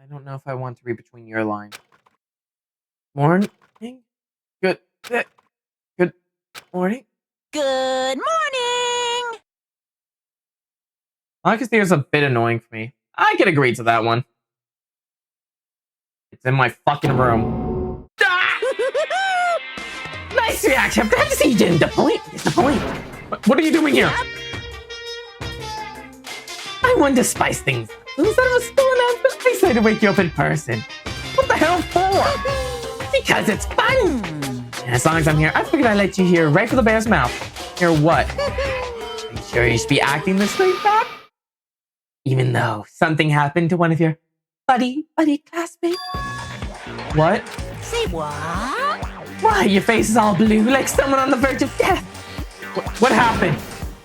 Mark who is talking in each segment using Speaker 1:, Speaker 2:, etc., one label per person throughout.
Speaker 1: I don't know if I want to read between your lines. Morning? Good. Good morning?
Speaker 2: Good morning!
Speaker 1: Monica's ear is a bit annoying for me. I can agree to that one. It's in my fucking room. Ah! Nice reaction. I'm glad to see you didn't disappoint. What are you doing here?
Speaker 2: Yep.
Speaker 1: I wanted to spice things up. So instead of a school announcement, I decided to wake you up in person. What the hell for? Because it's fun. And as long as I'm here, I figured I'd let you hear right from the bear's mouth. Hear what? Are you sure you should be acting this way back? Even though something happened to one of your buddy classmates? What?
Speaker 2: Say what?
Speaker 1: Why, your face is all blue like someone on the verge of death. What happened?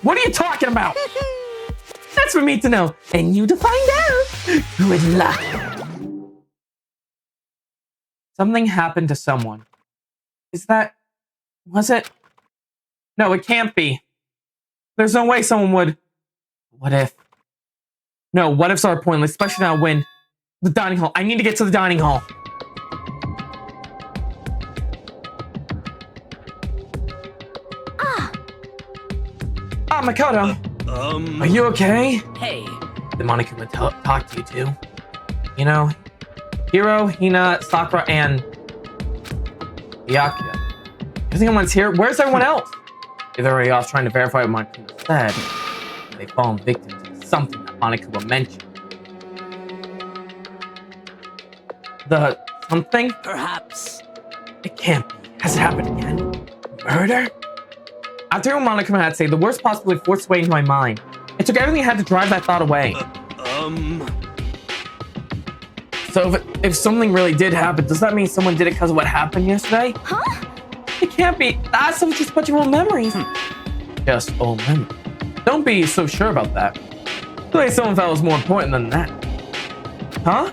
Speaker 1: What are you talking about? That's for me to know, and you to find out. Good luck. Something happened to someone. Was it? No, it can't be. There's no way someone would. What if? No, what ifs are pointless, especially now when the dining hall. I need to get to the dining hall. Makoto. Are you okay?
Speaker 2: Hey.
Speaker 1: Did Monica talk to you too? You know, Hiro, Hina, Sakura, and Byakuya. You think anyone's here? Where's everyone else? They're already off trying to verify what Monica said. They've fallen victim to something that Monica mentioned. The something?
Speaker 2: Perhaps.
Speaker 1: It can't be. Has it happened again? Murder? After what Monica had to say, the worst possibility forced its way into my mind. It took everything I had to drive that thought away. So if something really did happen, does that mean someone did it because of what happened yesterday?
Speaker 2: Huh?
Speaker 1: It can't be. That's just a bunch of old memories. Just old memories. Don't be so sure about that. The way someone felt was more important than that. Huh?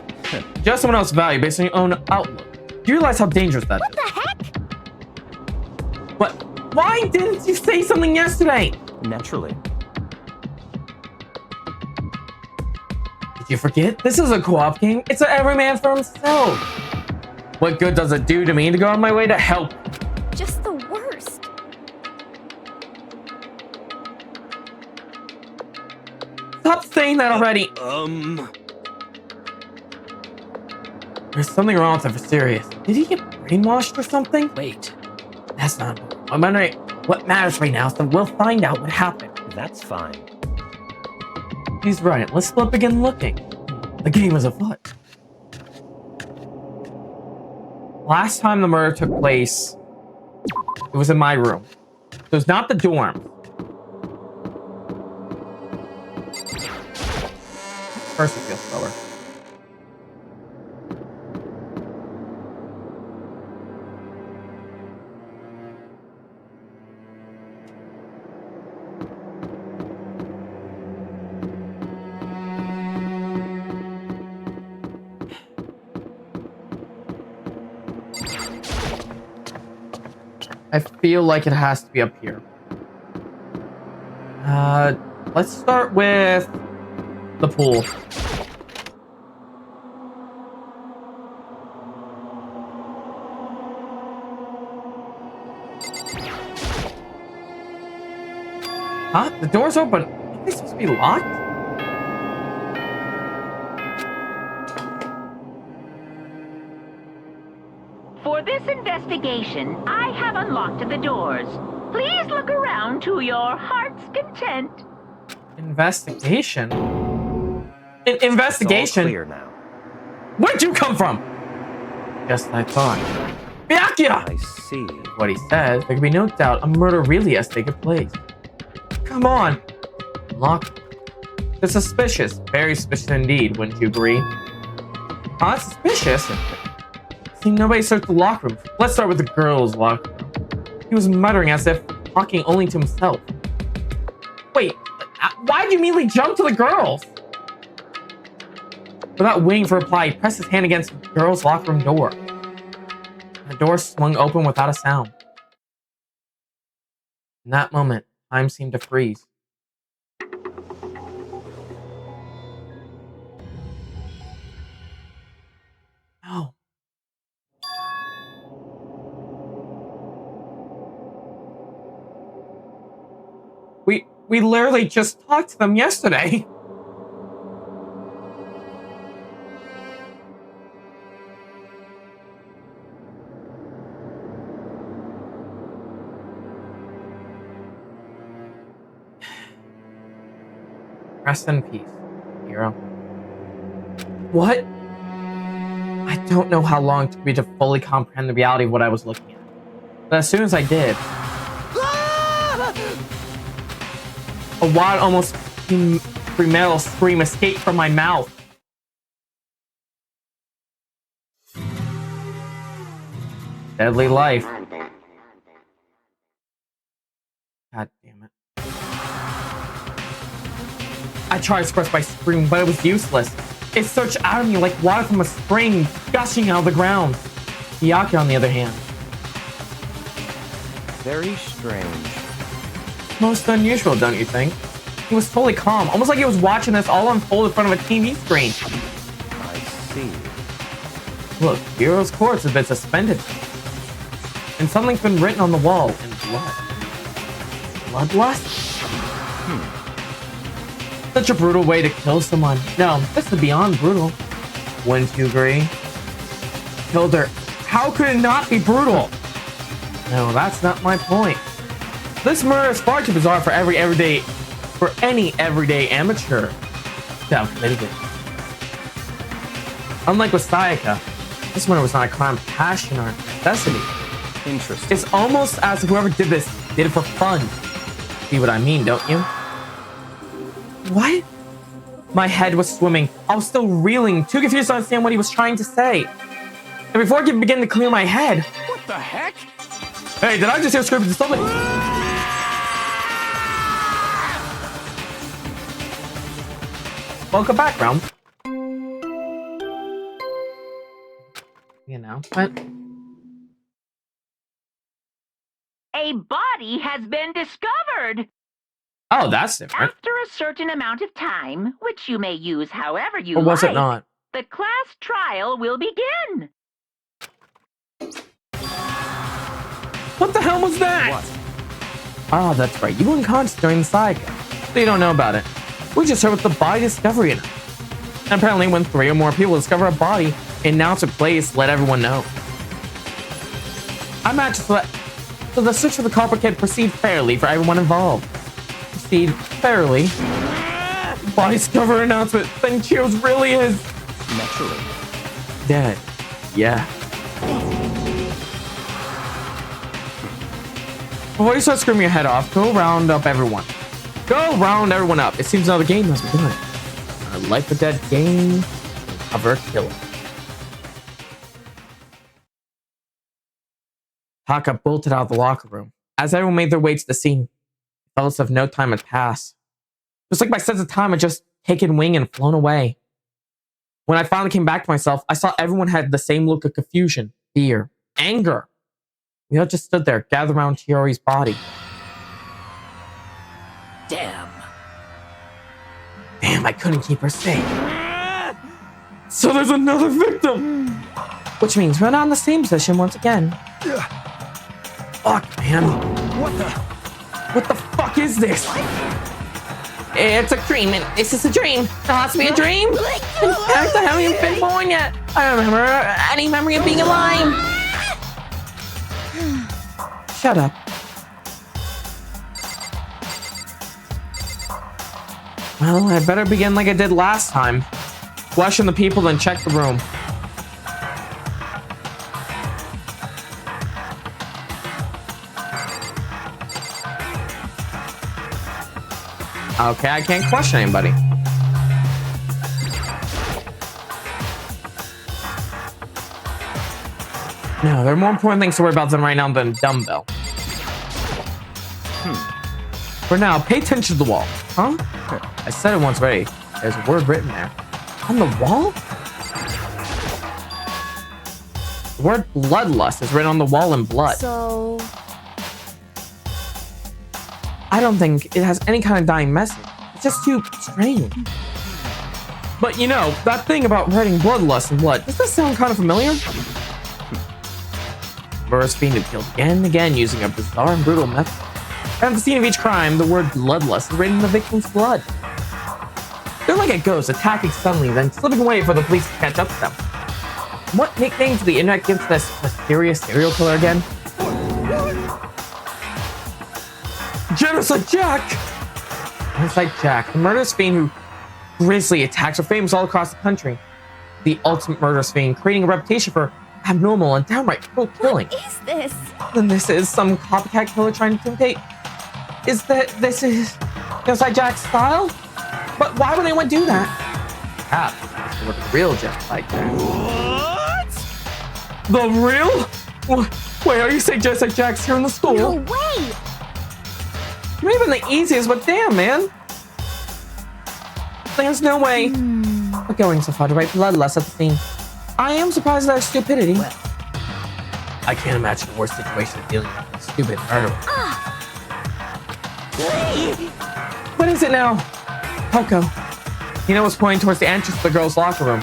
Speaker 1: Just someone else's value based on your own outlook. Do you realize how dangerous that is?
Speaker 2: What the heck?
Speaker 1: What? Why didn't you say something yesterday?
Speaker 3: Naturally.
Speaker 1: Did you forget? This is a co-op game. It's a every man for himself. What good does it do to me to go on my way to help?
Speaker 2: Just the worst.
Speaker 1: Stop saying that already. There's something wrong with him for serious. Did he get brainwashed or something?
Speaker 3: Wait.
Speaker 1: That's not important. I'm wondering what matters right now, so we'll find out what happened.
Speaker 3: That's fine.
Speaker 1: He's right. Let's begin looking. The game is afoot. Last time the murder took place, it was in my room. So it's not the dorm. First it feels slower. I feel like it has to be up here. Let's start with the pool. Huh? The door's open. Are they supposed to be locked?
Speaker 4: For this investigation, I have unlocked the doors. Please look around to your heart's content.
Speaker 1: Investigation? Investigation?
Speaker 3: It's all clear now.
Speaker 1: Where'd you come from? Just I thought. Byakuya!
Speaker 3: I see.
Speaker 1: What he says, there can be no doubt a murder really has taken place. Come on! Lock. It's suspicious. Very suspicious indeed, wouldn't you agree? Huh? Suspicious? See, nobody searched the locker room. Let's start with the girls' locker room. He was muttering as if talking only to himself. Wait, why'd you immediately jump to the girls? Without waiting for a reply, he pressed his hand against the girls' locker room door. The door swung open without a sound. In that moment, time seemed to freeze. We literally just talked to them yesterday. Rest in peace, hero. What? I don't know how long it took me to fully comprehend the reality of what I was looking at. But as soon as I did, a wild, almost premarital scream escaped from my mouth. Deadly life. God damn it. I tried to express my scream, but it was useless. It surged out of me like water from a spring, gushing out of the ground. Miyake, on the other hand.
Speaker 3: Very strange.
Speaker 1: Most unusual, don't you think? He was totally calm, almost like he was watching this all unfold in front of a TV screen.
Speaker 3: I see.
Speaker 1: Look, Hero's corpse has been suspended. And something's been written on the wall in blood. Bloodlust? Such a brutal way to kill someone. No, this is beyond brutal. Wouldn't you agree? Killed her. How could it not be brutal? No, that's not my point. This murder is far too bizarre for any everyday amateur to have committed it. Unlike with Sayaka, this murder was not a crime of passion or necessity.
Speaker 3: Interesting.
Speaker 1: It's almost as if whoever did this did it for fun. See what I mean, don't you? What? My head was swimming. I was still reeling, too confused to understand what he was trying to say. And before I could begin to clear my head...
Speaker 3: What the heck?
Speaker 1: Hey, did I just hear screaming to somebody? Welcome back, Realm. The announcement.
Speaker 4: A body has been discovered.
Speaker 1: Oh, that's different.
Speaker 4: After a certain amount of time, which you may use however you
Speaker 1: Or was
Speaker 4: like,
Speaker 1: it not?
Speaker 4: the class trial will begin.
Speaker 1: What the hell was that?
Speaker 3: What?
Speaker 1: Ah, that's right. You were unconscious during the saga. So you don't know about it. We just heard with the body discovery in it. And apparently when 3 or more people discover a body, it announced a place to let everyone know. I imagine so the search for the culprit can proceed fairly for everyone involved. Proceed fairly. Body discovery announcement. Then Cheers really is
Speaker 3: Naturally.
Speaker 1: dead. Yeah. Before you start screaming your head off, go round up everyone. Go round everyone up. It seems another game has begun. A Life or Dead game. Cover killer. Taka bolted out of the locker room. As everyone made their way to the scene, it felt as if no time had passed. It was like my sense of time had just taken wing and flown away. When I finally came back to myself, I saw everyone had the same look of confusion, fear, anger. We all just stood there, gathered around Chiori's body.
Speaker 2: Damn.
Speaker 1: Damn, I couldn't keep her safe. So there's another victim! Which means we're not in the same position once again. Fuck, man. What the fuck is this? It's a dream. Is this a dream? It has to be a dream. In fact, I haven't even been born yet. I don't remember any memory of being alive. Shut up. Well, I better begin like I did last time. Question the people, then check the room. Okay, I can't question anybody. No, there are more important things to worry about than right now than dumbbell. For now, pay attention to the wall. Huh? I said it once already. There's a word written there. On the wall? The word bloodlust is written on the wall in blood.
Speaker 2: So,
Speaker 1: I don't think it has any kind of dying message. It's just too strange. But you know, that thing about writing bloodlust in blood, does this sound kind of familiar? Murderous fiend had killed again and again using a bizarre and brutal method. At the scene of each crime, the word bloodlust is written in the victim's blood. They're like a ghost attacking suddenly, then slipping away for the police to catch up to them. What nicknames the internet gives this mysterious serial killer again? Genocide Jack! Genocide Jack, the murderous fiend who grisly attacks are famous all across the country. The ultimate murderous fiend, creating a reputation for abnormal and downright cruel killing.
Speaker 2: What is this?
Speaker 1: Then this is some copycat killer trying to imitate. This is Genocide Jack's style? But why would anyone do that? Perhaps it's the real Genocide Jack.
Speaker 3: What?
Speaker 1: The real? Wait, are you saying Genocide Jack's here in the school?
Speaker 2: No way!
Speaker 1: It may have been the easiest, but damn, man. There's no way. We're going so far to write bloodlust at the scene. I am surprised at our stupidity. I can't imagine a worse situation than dealing with a stupid murderer. What is it now? Coco. Nina was pointing towards the entrance to the girls' locker room.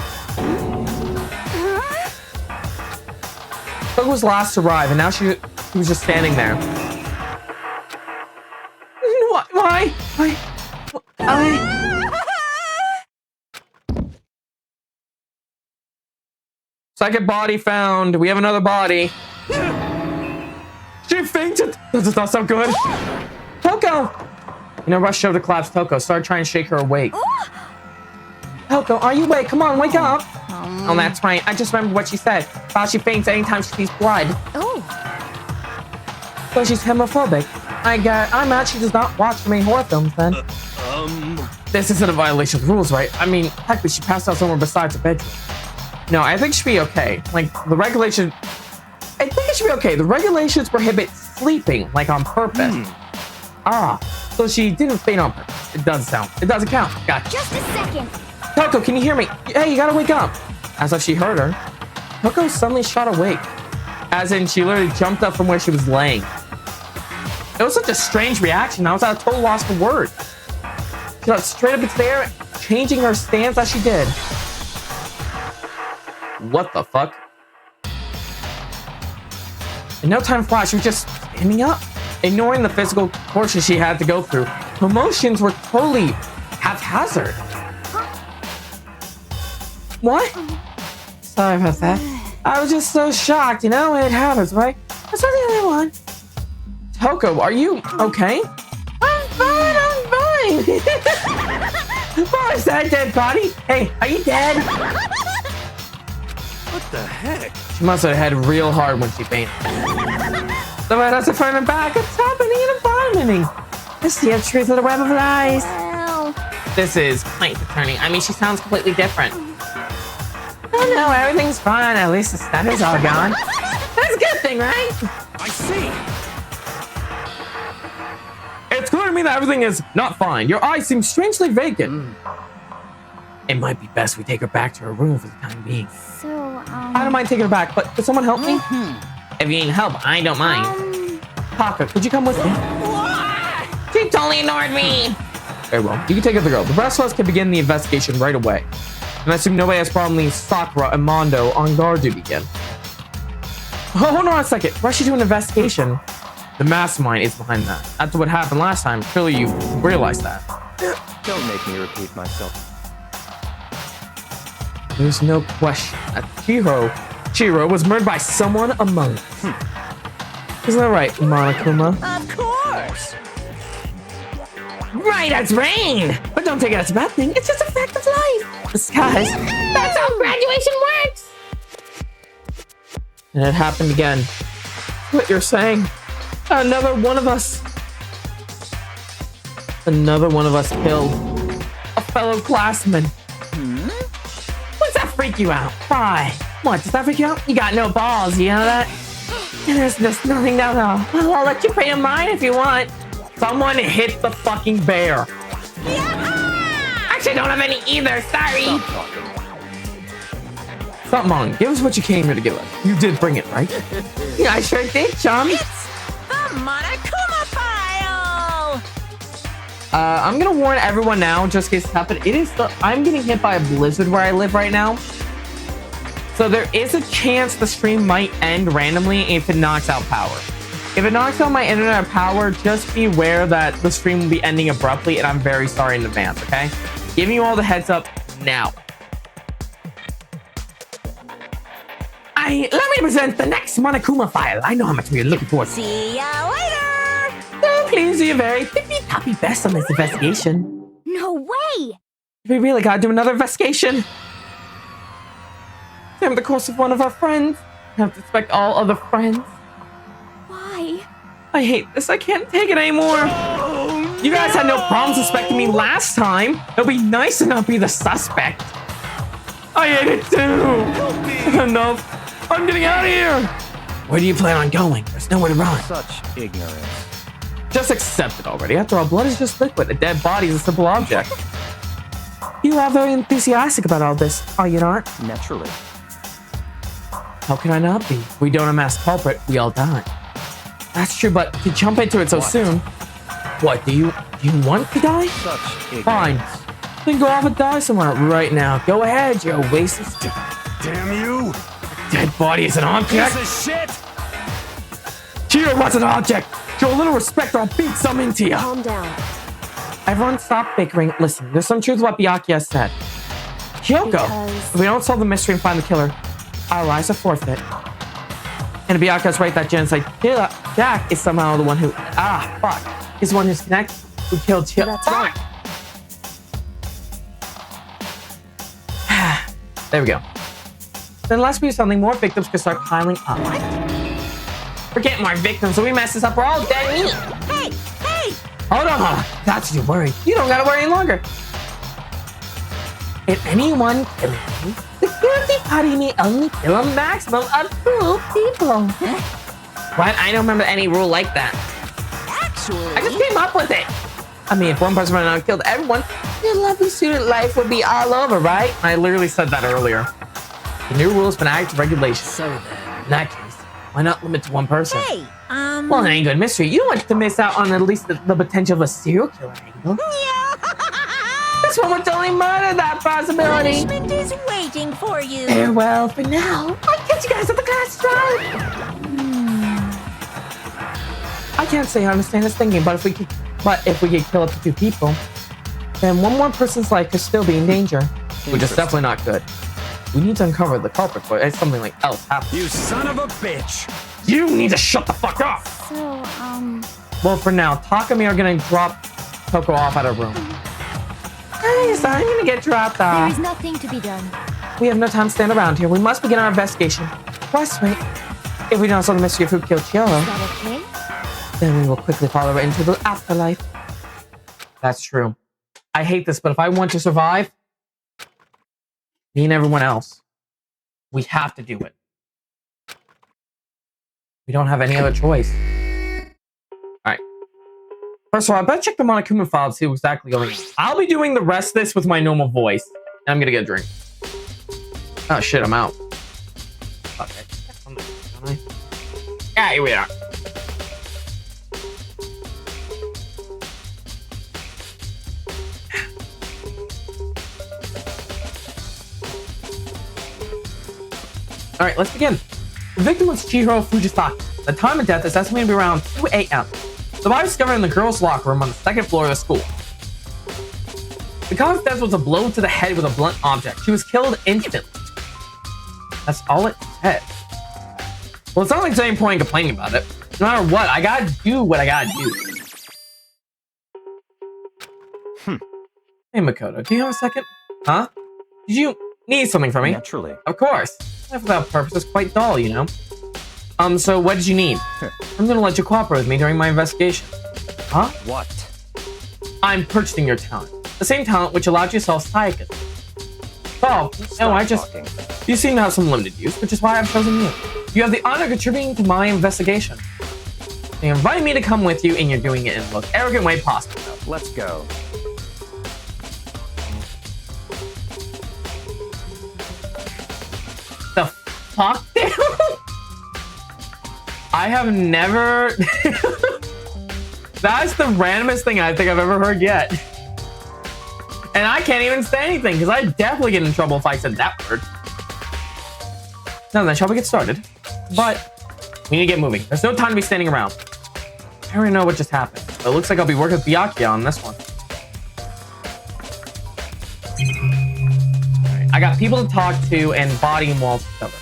Speaker 1: Coco was last to arrive, and now she was just standing there. Why? Second body found. We have another body. She fainted. That does not sound good. Coco! rushed over to collapse Coco, started trying to shake her awake. Coco, are you awake? Come on, wake up. Oh, that's right. I just remembered what she said. About she faints anytime she sees blood.
Speaker 2: Oh.
Speaker 1: So she's homophobic. I'm mad she does not watch the main horror films then. This isn't a violation of the rules, right? I mean, technically she passed out somewhere besides the bedroom. No, I think it should be okay. Like, the regulation... I think it should be okay. The regulations prohibit sleeping, like, on purpose. So she didn't faint on purpose. It doesn't count. Gotcha.
Speaker 2: Just a second.
Speaker 1: Coco, can you hear me? Hey, you gotta wake up. As if she heard her, Coco suddenly shot awake. As in, she literally jumped up from where she was laying. It was such a strange reaction. I was at a total loss for words. She got straight up into the air, changing her stance as she did. What the fuck? In no time flash, she was just standing up, ignoring the physical torture she had to go through. Her emotions were totally haphazard. What? Sorry about that. I was just so shocked, it happens, right? That's not the other one. Coco, are you okay? I'm fine. Oh, is that a dead body? Hey, are you dead?
Speaker 3: What the heck?
Speaker 1: She must have had real hard when she fainted. Someone has to find her back. It's happening and abominating. It's the truth of the web of lies.
Speaker 2: Well.
Speaker 1: This is quite concerning. I mean, she sounds completely different. Oh no, everything's fine. At least the stutter's all gone. That's a good thing, right?
Speaker 3: I see.
Speaker 1: It's clear to me that everything is not fine. Your eyes seem strangely vacant. It might be best we take her back to her room for the time being.
Speaker 2: So,
Speaker 1: I don't mind taking her back, but could someone help me? If you need help, I don't mind. Taka, could you come with me? She totally ignored me. Very well. You can take her to the girl. The rest of us can begin the investigation right away. And I assume nobody has problem leaving Sakura and Mondo on guard duty again. Oh, hold on a second. Why should do an investigation? The mastermind is behind that. After what happened last time, clearly you realized that.
Speaker 3: Don't make me repeat myself.
Speaker 1: There's no question that Chihiro was murdered by someone among us. Isn't that right, Monokuma?
Speaker 3: Of course.
Speaker 1: Right as rain! But don't take it as a bad thing. It's just a fact of life. Disguise. That's how graduation works! And it happened again. What you're saying? Another one of us killed a fellow classman. What's that freak you out? Why? What, does that freak you out? You got no balls, you know that? There's nothing down there. Well, I'll let you pay to mine if you want. Someone hit the fucking bear. Actually, don't have any either, sorry. Stop on, give us what you came here to give us. You did bring it, right? Yeah, I sure did, chum.
Speaker 4: The Monokuma file!
Speaker 1: I'm gonna warn everyone now, just in case it's happened. I'm getting hit by a blizzard where I live right now. So there is a chance the stream might end randomly if it knocks out power. If it knocks out my internet power, just be aware that the stream will be ending abruptly, and I'm very sorry in advance, okay? Giving you all the heads up now. Let me present the next Monokuma file. I know how much we are looking forward to.
Speaker 2: See ya later!
Speaker 1: So please do your very tippy-toppy best on this investigation.
Speaker 2: No way!
Speaker 1: We really gotta do another investigation. Over the course of one of our friends. I have to expect all other friends.
Speaker 2: Why?
Speaker 1: I hate this. I can't take it anymore. You guys had no problem suspecting me last time. It'll be nice to not be the suspect. I hate it too. Enough. I'm getting out of here. Where do you plan on going? There's nowhere to run.
Speaker 3: Such ignorance.
Speaker 1: Just accept it already. After all, blood is just liquid. A dead body is a simple object. You are very enthusiastic about all this, are you not?
Speaker 3: Naturally.
Speaker 1: How can I not be? If we don't amass culprit, we all die. That's true, but to jump into it so soon. What, do you want to die?
Speaker 3: Such ignorance.
Speaker 1: Fine. Then go off and die somewhere right now. Go ahead, you're a waste of stupid.
Speaker 3: Damn you!
Speaker 1: Dead body is an object.
Speaker 3: Piece of shit!
Speaker 1: Here, what's an object? Show a little respect or I'll beat some into you.
Speaker 2: Calm down.
Speaker 1: Everyone stop bickering. Listen, there's some truth what Byakuya has said. Kyoko,
Speaker 2: Because-
Speaker 1: if we don't solve the mystery and find the killer, our lives are forfeit. And Byakuya's right that Genocide Killer Jack is somehow the one who is the one who's connected who killed Chip.
Speaker 2: That's right.
Speaker 1: There we go. Then unless we do something, more victims could start piling up. We're getting more victims, so we mess this up, we're all dead meat.
Speaker 2: Hey! Hey!
Speaker 1: Hold on. That's your worry. You don't gotta worry any longer. If anyone killing me, the guilty party may only kill a maximum of 2 people. What? I don't remember any rule like that.
Speaker 2: Actually...
Speaker 1: I just came up with it. I mean, if one person ran out and killed everyone, your lovely student life would be all over, right? I literally said that earlier. The new rules been added to regulations.
Speaker 2: So then...
Speaker 1: In that case, why not limit to one person?
Speaker 2: Hey!
Speaker 1: Well, it ain't good mystery. You don't want to miss out on at least the potential of a serial killer angle. This one would totally murder that possibility.
Speaker 2: Punishment is waiting for you.
Speaker 1: Farewell for now. I'll catch you guys at the class drive. I can't say I understand his thinking, but if we could kill up to 2 people, then one more person's life could still be in danger, which is definitely not good. We need to uncover the culprit before something like else happens.
Speaker 3: You son of a bitch!
Speaker 1: You need to shut the fuck up.
Speaker 2: So,
Speaker 1: Well, for now, Takami are gonna drop Coco off at her room. Hey, so I'm gonna get dropped
Speaker 2: there
Speaker 1: off.
Speaker 2: is nothing to be done.
Speaker 1: We have no time to stand around here. We must begin our investigation. West, wait. If we don't solve the mystery of who killed Chioro,
Speaker 2: Is that okay?
Speaker 1: then we will quickly follow her into the afterlife. That's true. I hate this, but if I want to survive, me and everyone else, we have to do it. We don't have any other choice. Alright. First of all, I better check the Monokuma file to see what's exactly going on. I'll be doing the rest of this with my normal voice. And I'm gonna get a drink. Oh shit, I'm out. Okay. Yeah, here we are. All right, let's begin. The victim was Chihiro Fujisaki. The time of death is estimated to be around 2 a.m. The body was discovered in the girls' locker room on the 2nd floor of the school. The cause of death was a blow to the head with a blunt object. She was killed instantly. That's all it said. Well, it's not like there's any point in complaining about it. No matter what, I gotta do what I gotta do. Hey, Makoto, do you have a second? Huh? Did you need something from me?
Speaker 3: Naturally.
Speaker 1: Of course. Life without purpose is quite dull, you know? So what did you need? I'm gonna let you cooperate with me during my investigation. Huh?
Speaker 3: What?
Speaker 1: I'm purchasing your talent. The same talent which allowed you to solve Sayaka. Oh, no, I just...
Speaker 3: Talking.
Speaker 1: You seem to have some limited use, which is why I've chosen you. You have the honor of contributing to my investigation. You invited me to come with you, and you're doing it in the most arrogant way possible.
Speaker 3: Let's go.
Speaker 1: The fuck? I have never... That's the randomest thing I think I've ever heard yet. And I can't even say anything, because I'd definitely get in trouble if I said that word. Now then, shall we get started? But we need to get moving. There's no time to be standing around. I don't even know what just happened. But it looks like I'll be working with Byakuya on this one. Alright, I got people to talk to and body and walls to cover.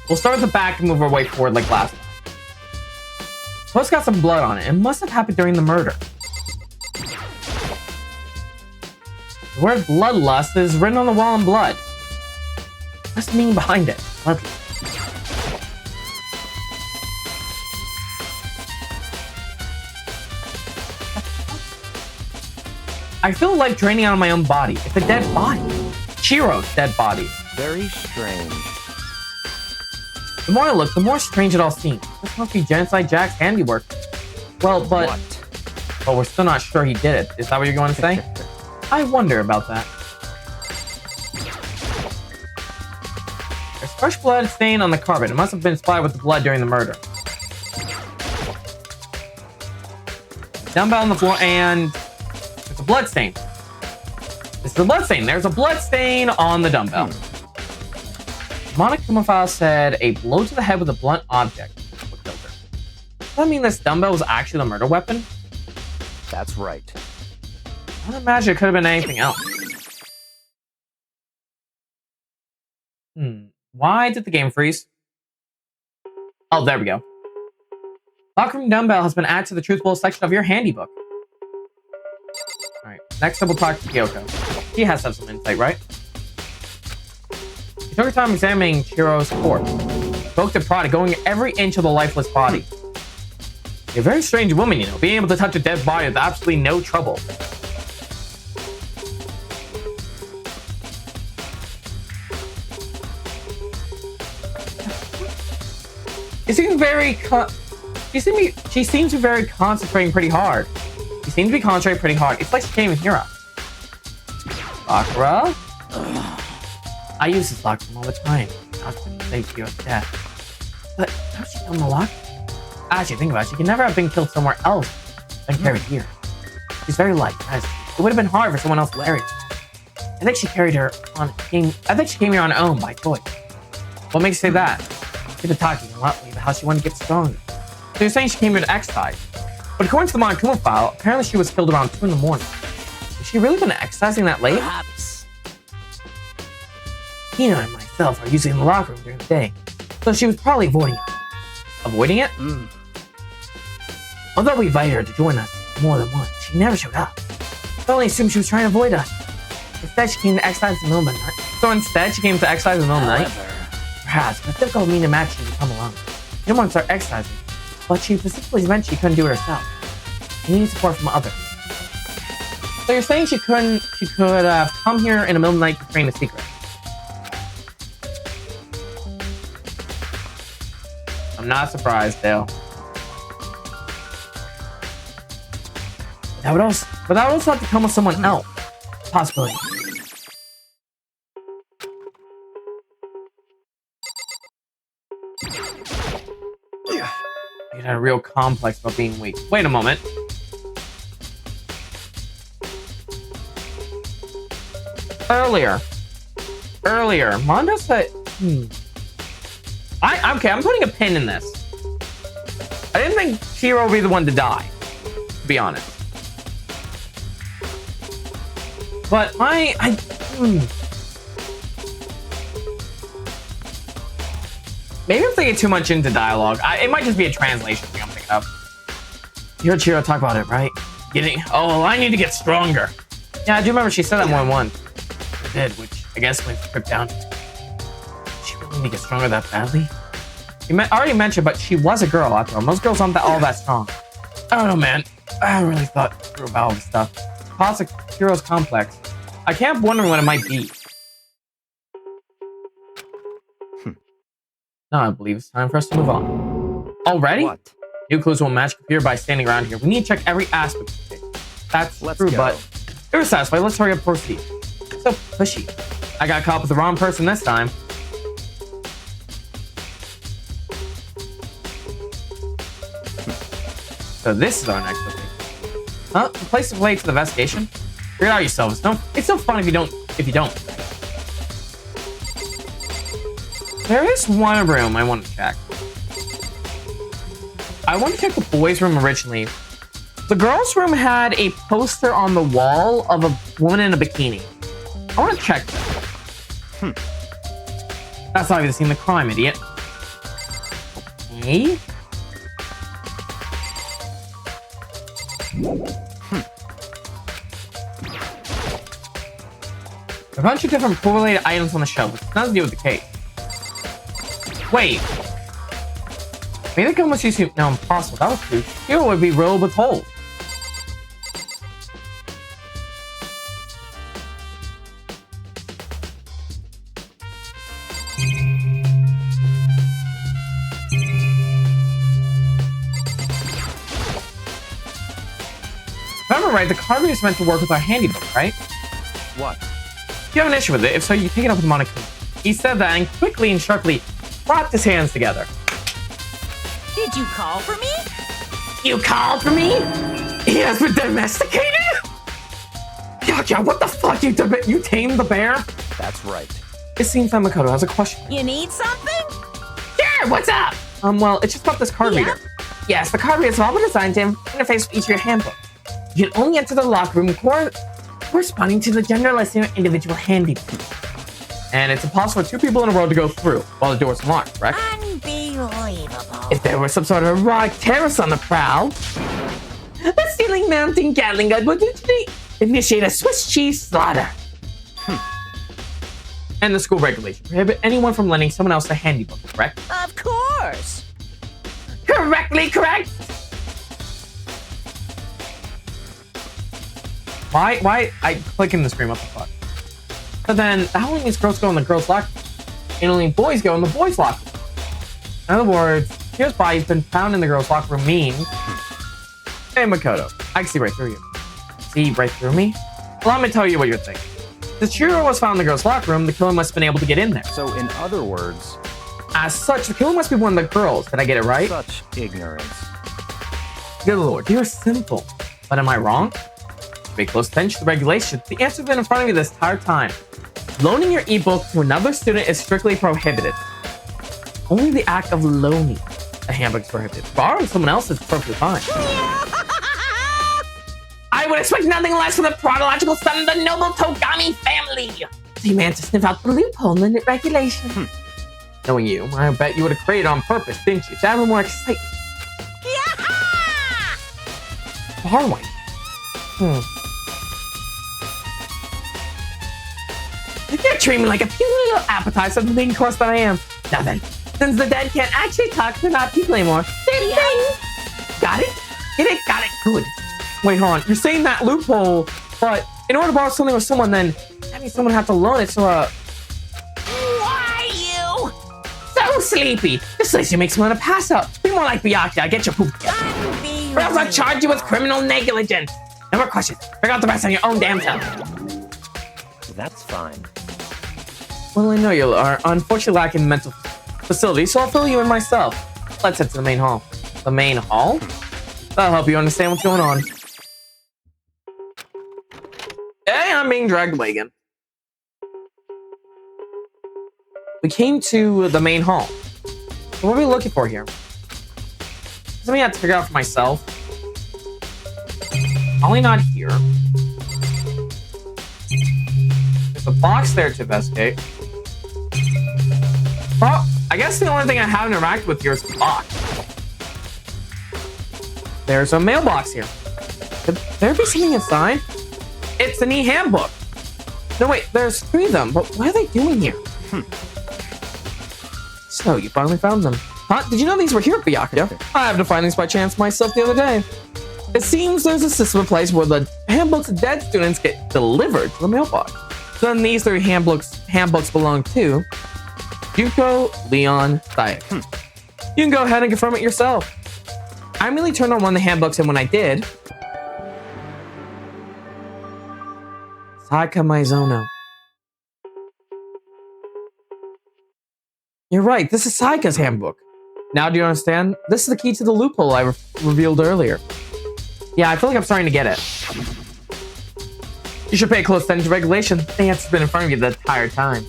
Speaker 1: We'll start at the back and move our way forward like last time. Post got some blood on it. It must have happened during the murder. The word bloodlust is written on the wall in blood. What's the meaning behind it? Bloodlust. I feel like draining out of my own body. It's a dead body. Chiro's dead body.
Speaker 3: Very strange.
Speaker 1: The more I look, the more strange it all seems. This must be Genocide Jack's handiwork. Well, but...
Speaker 3: What?
Speaker 1: Well, we're still not sure he did it. Is that what you're going to say? I wonder about that. There's fresh blood stain on the carpet. It must have been splattered with the blood during the murder. Dumbbell on the floor and... There's a blood stain. This is a blood stain. There's a blood stain on the dumbbell. Monokuma file said a blow to the head with a blunt object would kill her. Does that mean this dumbbell was actually the murder weapon?
Speaker 3: That's right.
Speaker 1: I don't imagine it could have been anything else. Why did the game freeze? Oh, there we go. Locker room dumbbell has been added to the truthful section of your handy book. Alright, next up we'll talk to Kyoko. She has to have some insight, right? She took her time examining Chiro's corpse. Spoke to pride, going every inch of the lifeless body. You're a very strange woman, you know, being able to touch a dead body with absolutely no trouble. She seems very she seems to be very concentrating pretty hard. She seems to be concentrating pretty hard. It's like she can't even hear us. Sakura? I use this locker room all the time. Not to save you of death. But how'd she come in the locker? Actually, think about it. She could never have been killed somewhere else than carried here. She's very light. It would have been hard for someone else to carry her. I think she carried her on. I think she came here on her own by choice. What makes you say that? She's been talking a lot lately about how she wanted to get stronger. So you're saying she came here to exercise? But according to the Monokuma file, apparently she was killed around 2 in the morning. Has she really been exercising that late?
Speaker 2: Perhaps.
Speaker 1: Hina and myself are usually in the locker room during the day, so she was probably avoiding it. Avoiding it? Although we invited her to join us more than once, she never showed up. I only assumed she was trying to avoid us. Instead, she came to exercise in the middle of the night. So instead, she came to exercise in the middle of the night? Perhaps, but it's difficult for me to imagine she would come alone. She didn't want to start exercising, but she specifically meant she couldn't do it herself. She needed support from others. So you're saying she could have come here in the middle of the night to train a secret? I'm not surprised, Dale. That would also have to come with someone else. Possibility. You had a real complex about being weak. Wait a moment. Earlier, Mondo said, I'm putting a pin in this. I didn't think Shiro would be the one to die, to be honest. But maybe I'm thinking too much into dialogue. It might just be a translation thing I'm picking up. You heard Shiro talk about it, right? I need to get stronger. Yeah, I do remember she said that more than once. She did, which I guess went stripped down. She really need to get stronger that badly? I already mentioned, but she was a girl after all. Most girls aren't all that strong. I don't know, man. I really thought through about all this stuff. Classic Shiro's complex. I kept wondering what it might be. Now I believe it's time for us to move on. Already?
Speaker 3: What?
Speaker 1: New clues won't match computer by standing around here. We need to check every aspect of the case. That's true, but if you're satisfied, let's hurry up and proceed. So pushy. I got caught with the wrong person this time. So this is our next location. Huh? The place is related to the investigation? Figure it out yourselves. It's no fun if you don't. There is one room I want to check. I want to check the boys' room originally. The girls' room had a poster on the wall of a woman in a bikini. I want to check that. That's obviously the crime, idiot. Okay. A bunch of different pool-related items on the shelf, which has nothing to do with the case. Wait. Maybe the gun was used to... No, impossible. That was true. Here would be riddled with holes. Remember, right? The carbon is meant to work with our handy book, right?
Speaker 3: What?
Speaker 1: You have an issue with it. If so, you take it up with Monica. He said that and quickly and sharply clapped his hands together.
Speaker 2: Did you call for me?
Speaker 1: You called for me? He has been domesticated? Yacha, what the fuck? You tamed the bear?
Speaker 3: That's right.
Speaker 1: It seems that Makoto has a question.
Speaker 2: You need something?
Speaker 1: Sure, what's up? Well, it's just about this card reader. Yes, the card reader is all been designed to interface with each of your handbooks. You can only enter the locker room corresponding to the general listing of individual handy. And it's impossible for two people in a row to go through while the door's locked, correct?
Speaker 2: Unbelievable.
Speaker 1: If there were some sort of erotic terrorist on the prowl, the stealing mounting Gatling gun would initiate a Swiss cheese slaughter. And the school regulation prohibit anyone from lending someone else a handy book, correct?
Speaker 2: Of course.
Speaker 1: Correctly correct? Why I click in the screen, what the fuck? But then that only means girls go in the girls' locker room, and only boys go in the boys' locker room. In other words, here's body's been found in the girls' locker room means, hey Makoto, I can see right through you. See right through me? Well, let me tell you what you're thinking. The shooter was found in the girls' locker room, the killer must have been able to get in there.
Speaker 3: So in other words,
Speaker 1: As such, the killer must be one of the girls. Did I get it right?
Speaker 3: such ignorance.
Speaker 1: Good lord, you're simple. But am I wrong? Pay close attention to the regulations. The answer's been in front of you this entire time. Loaning your ebook to another student is strictly prohibited. Only the act of loaning a handbook is prohibited. Borrowing someone else is perfectly fine. I would expect nothing less from the chronological son of the noble Togami family. So you managed to sniff out the loophole in the regulation. Knowing you, I bet you would have created it on purpose, didn't you? To have more excitement. Borrowing. You can't treat me like a puny little appetizer of the main course that I am. Now then, since the dead can't actually talk, they're not people anymore. Ding, ding. Got it? Get it? Got it. Good. Wait, hold on. You're saying that loophole, but in order to borrow something with someone, then that means someone have to loan it to
Speaker 2: Why you?
Speaker 1: So sleepy. This place you makes me want to pass out. Be more like Byakuya. Get your poop together. Or else I'll charge you with criminal negligence. No more questions. Figure out the rest on your own damn self.
Speaker 3: That's fine.
Speaker 1: Well, I know you are unfortunately lacking mental facilities, so I'll fill you in myself. Let's head to the main hall. The main hall? That'll help you understand what's going on. Hey, I'm being dragged away again. We came to the main hall. So what are we looking for here? Something I have to figure out for myself. Only not here. There's a box there to investigate. Well, I guess the only thing I haven't interacted with here is the box. There's a mailbox here. Could there be something inside? It's an e-handbook. No, wait, there's 3 of them, but what are they doing here? So, you finally found them. Huh? Did you know these were here at Byakuya? I happened to find these by chance myself the other day. It seems there's a system in place where the handbooks of dead students get delivered to the mailbox. So then these 3 handbooks belong to Yuko, Leon, Sayak. You can go ahead and confirm it yourself. I really turned on one of the handbooks, and when I did, Sayaka Maizono. You're right, this is Sayaka's handbook. Now do you understand? This is the key to the loophole I revealed earlier. Yeah, I feel like I'm starting to get it. You should pay close attention to regulation. The answer's been in front of you the entire time.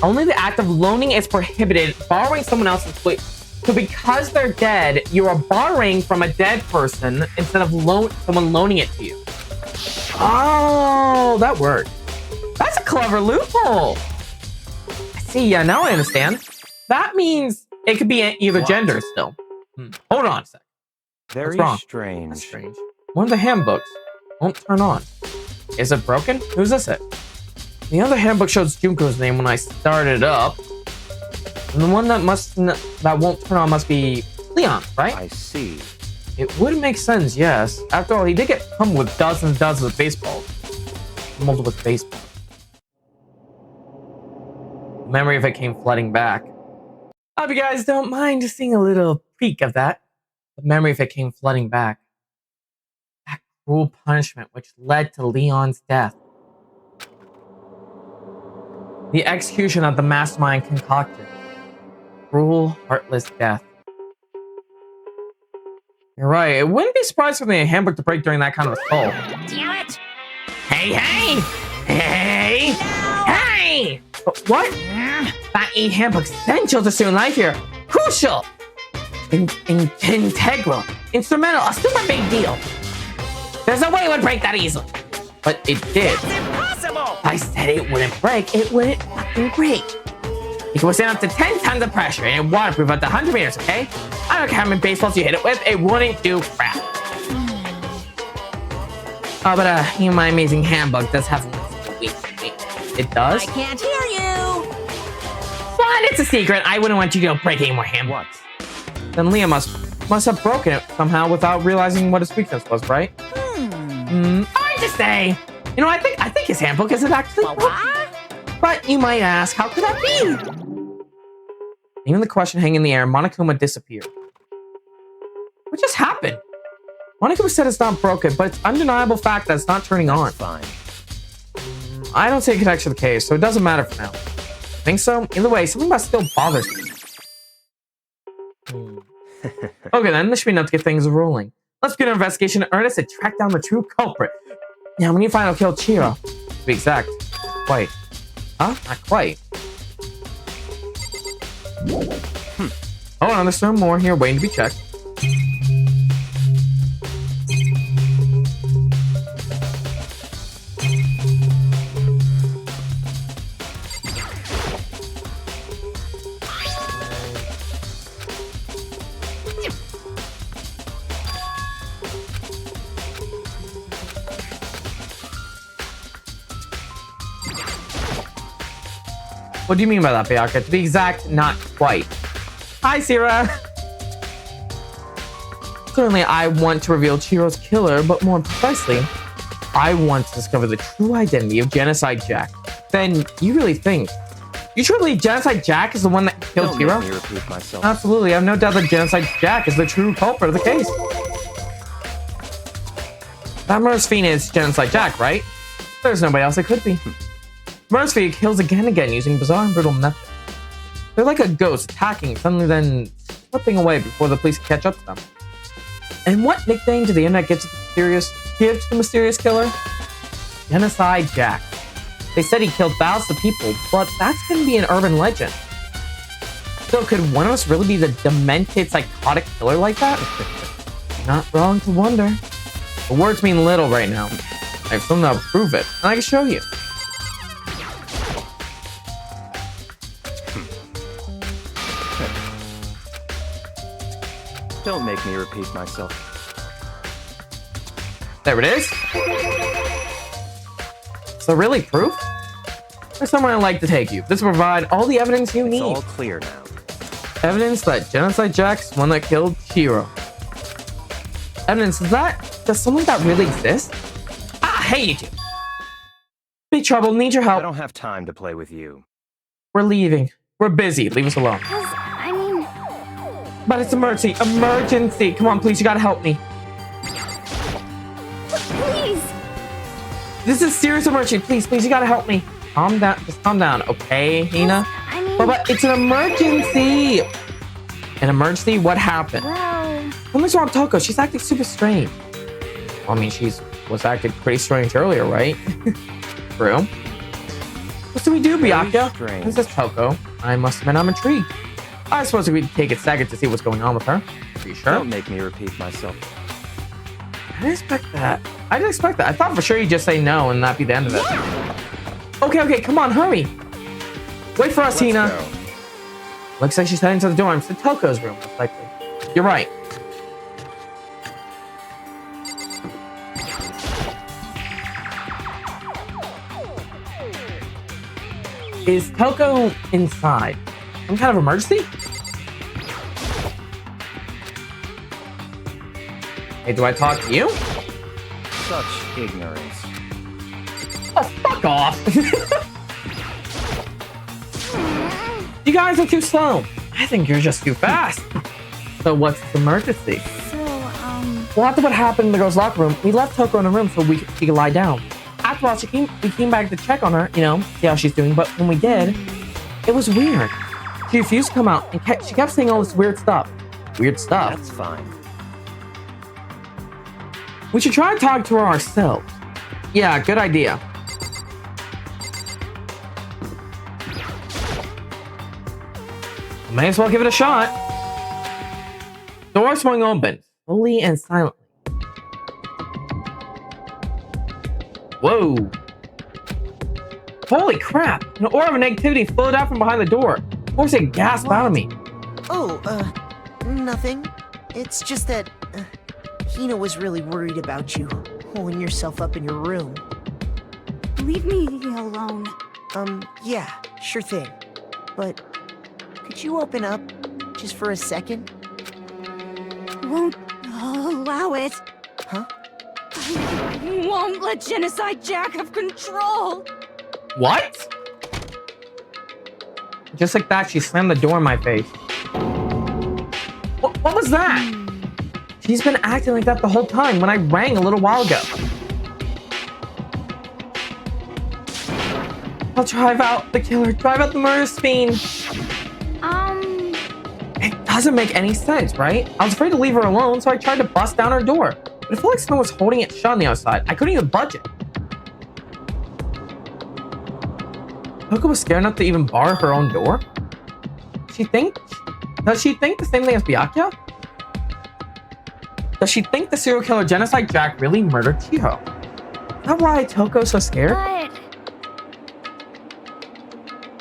Speaker 1: Only the act of loaning is prohibited. Borrowing someone else's plate. So because they're dead, you are borrowing from a dead person instead of someone loaning it to you. Oh, that worked. That's a clever loophole. I see, yeah, now I understand. That means it could be either gender still. Hold on a sec.
Speaker 3: Very strange.
Speaker 1: That's strange. One of the handbooks won't turn on. Is it broken? Whose is it? The other handbook shows Junko's name when I started it up. And the one that won't turn on must be Leon, right?
Speaker 3: I see.
Speaker 1: It would make sense, yes. After all, he did get pumped with dozens and dozens of baseballs. Multiple baseballs. The memory of it came flooding back. I hope you guys don't mind just seeing a little peek of that. The memory of it came flooding back. That cruel punishment which led to Leon's death. The execution of the mastermind concocted. Cruel, heartless death. You're right. It wouldn't be surprised for the handbook to break during that kind of assault.
Speaker 2: Damn it!
Speaker 1: Hey, hey! Hey!
Speaker 2: No!
Speaker 1: Hey! What? That handbook's essential to student life here. Crucial! Integral. Instrumental. A super big deal. There's no way it would break that easily. But it did.
Speaker 2: It's impossible!
Speaker 1: I said it wouldn't break. It wouldn't fucking break. It can withstand up to 10 tons of pressure and it's waterproof up to 100 meters, okay? I don't care how many baseballs you hit it with, it wouldn't do crap. Oh, but my amazing handbook does have a weak point. It does?
Speaker 2: I can't hear you!
Speaker 1: What? It's a secret. I wouldn't want you to break any more handbooks. Then Leah must have broken it somehow without realizing what his weakness was, right? Hard to say. You know, I think his handbook isn't actually broken. But you might ask, how could that be? Even the question hanging in the air, Monokuma disappeared. What just happened? Monokuma said it's not broken, but it's undeniable fact that it's not turning on.
Speaker 3: Fine.
Speaker 1: I don't see a connection to the case, so it doesn't matter for now. Think so? Either way, something about still bothers me. Okay then, this should be enough to get things rolling. Let's begin our investigation in earnest and track down the true culprit. Now, we need to find out who killed Chiro. To be exact. Quite. Huh? Not quite. Hold on, there's some more here waiting to be checked. What do you mean by that, Bianca? To be exact, not quite. Hi, Sierra! Certainly, I want to reveal Chiro's killer, but more precisely, I want to discover the true identity of Genocide Jack. Then, you really think... You truly believe Genocide Jack is the one that killed Chiro?
Speaker 3: Don't make me repeat myself.
Speaker 1: Absolutely, I have no doubt that Genocide Jack is the true culprit of the case. That murderous fiend is Genocide Jack, right? There's nobody else it could be. Murderous fiend kills again and again using bizarre and brutal methods. They're like a ghost attacking, suddenly then slipping away before the police catch up to them. And what nickname did the internet give to the mysterious killer? Genocide Jack. They said he killed thousands of people, but that's gonna be an urban legend. So could one of us really be the demented, psychotic killer like that? Not wrong to wonder. The words mean little right now. I have something to prove it, and I can show you.
Speaker 3: Don't make me repeat myself.
Speaker 1: There it is. So really proof? There's somewhere I'd like to take you. This will provide all the evidence you
Speaker 3: It's
Speaker 1: need.
Speaker 3: all clear now.
Speaker 1: Evidence that Genocide Jack's the one that killed Chiro. Evidence does something that really exist? Ah, hey you two. Big trouble, need your
Speaker 3: I
Speaker 1: help.
Speaker 3: don't have time to play with you.
Speaker 1: We're leaving. We're busy, leave us alone.
Speaker 2: I mean...
Speaker 1: But it's emergency, emergency. Come on, please, you gotta help me.
Speaker 2: Please!
Speaker 1: This is serious emergency, please, you gotta help me. Calm down, just calm down, okay, Hina?
Speaker 2: I mean...
Speaker 1: But it's an emergency! An emergency? What happened?
Speaker 2: Well...
Speaker 1: Something's wrong with Toko, she's acting super strange. Well, I mean, was acting pretty strange earlier, right? True. What do we do,
Speaker 3: Very
Speaker 1: Byakuya?
Speaker 3: strange.
Speaker 1: This is Toko. I must admit I'm intrigued. I suppose we'd take a second to see what's going on with her. Are you sure?
Speaker 3: Don't make me repeat myself.
Speaker 1: I didn't expect that. I didn't expect that. I thought for sure you'd just say no and that'd be the end of it. Okay, come on, hurry. Wait for us,
Speaker 3: Let's
Speaker 1: Hina.
Speaker 3: go.
Speaker 1: Looks like she's heading to the dorms to Toko's room, most likely. You're right. Is Toko inside? Some kind of emergency? Hey, do I talk to you?
Speaker 3: Such ignorance.
Speaker 1: Oh, fuck off! You guys are too slow. I think you're just too fast. So what's the emergency?
Speaker 2: So,
Speaker 1: Well, after what happened in the girls' locker room, we left Toko in a room so she could lie down. After all, we came back to check on her, see how she's doing. But when we did, it was weird. She refused to come out, and she kept saying all this weird stuff. Weird stuff.
Speaker 3: That's fine.
Speaker 1: We should try and talk to her ourselves. Yeah, good idea. May as well give it a shot. Door swung open, slowly and silently. Whoa. Holy crap! An aura of negativity flowed out from behind the door, forcing a gasp out of me.
Speaker 5: Oh, nothing. It's just that Hina was really worried about you, holding yourself up in your room.
Speaker 2: leave me alone.
Speaker 5: Yeah, sure thing. But could you open up just for a second?
Speaker 2: Won't allow it.
Speaker 5: Huh?
Speaker 2: I won't let Genocide Jack have control.
Speaker 1: What? Just like that, she slammed the door in my face. What was that? She's been acting like that the whole time when I rang a little while ago. I'll drive out the killer, drive out the murder fiend. It doesn't make any sense, right? I was afraid to leave her alone, so I tried to bust down her door. But it felt like someone was holding it shut on the outside. I couldn't even budge it. Toko was scared enough to even bar her own door? Does she think the same thing as Byakuya? Does she think the serial killer Genocide Jack really murdered Chiho? Is that why Toko's so scared?
Speaker 2: But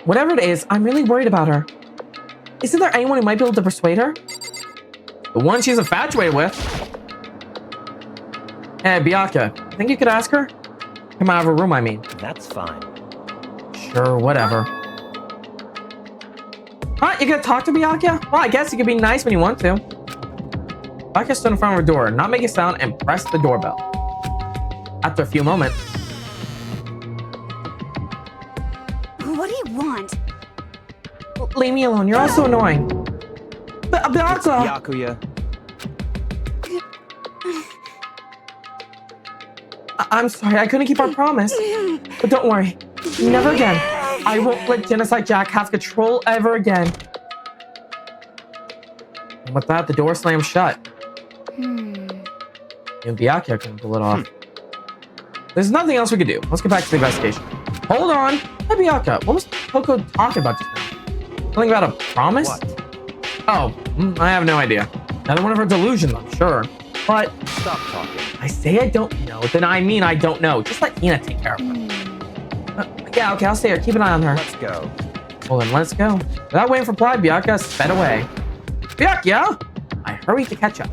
Speaker 1: Whatever it is, I'm really worried about her. Isn't there anyone who might be able to persuade her? The one she's infatuated with. Hey, Byakuya, think you could ask her? Come out of her room, I mean.
Speaker 3: That's fine.
Speaker 1: Sure, whatever. Huh? You gonna talk to Byakuya? Well, I guess you can be nice when you want to. Byakuya stood in front of her door, not making a sound, and pressed the doorbell. After a few moments,
Speaker 2: what do you want?
Speaker 1: leave me alone. You're all so annoying. Byakuya!
Speaker 3: Byakuya.
Speaker 1: I'm sorry, I couldn't keep our promise. But don't worry, never again. I won't let Genocide Jack have control ever again. And with that, the door slammed shut. And Byakuya couldn't pull it off. There's nothing else we could do. Let's get back to the investigation. Hold on. Hey, Byakuya, what was Toko talking about just now? Something about a promise?
Speaker 3: What?
Speaker 1: Oh, I have no idea. Another one of her delusions, I'm sure. But
Speaker 3: Stop talking.
Speaker 1: I say I don't know, then I mean I don't know. Just let Hina take care of her. Yeah, okay, I'll stay here. Keep an eye on her.
Speaker 3: Let's go.
Speaker 1: Well, then let's go. Without waiting for reply, Byakuya sped away. Byakuya! I hurried to catch up.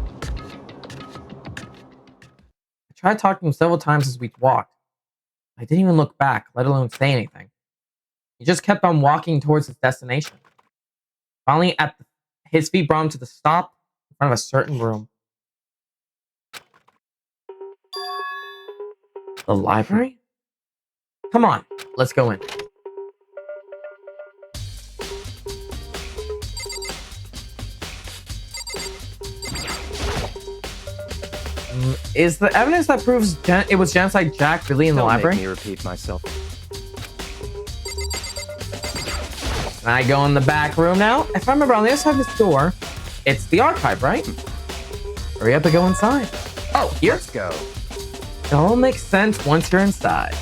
Speaker 1: I tried talking to him several times as we walked. I didn't even look back, let alone say anything. He just kept on walking towards his destination. Finally, his feet brought him to the stop in front of a certain room. The library? Come on, let's go in. Is the evidence that proves it was Genocide Jack really in the
Speaker 3: Don't
Speaker 1: library?
Speaker 3: make me repeat myself.
Speaker 1: Can I go in the back room now? If I remember, on the other side of this door, it's the archive, right? Hurry up and go inside. Oh, here?
Speaker 3: Let's go.
Speaker 1: It all makes sense once you're inside.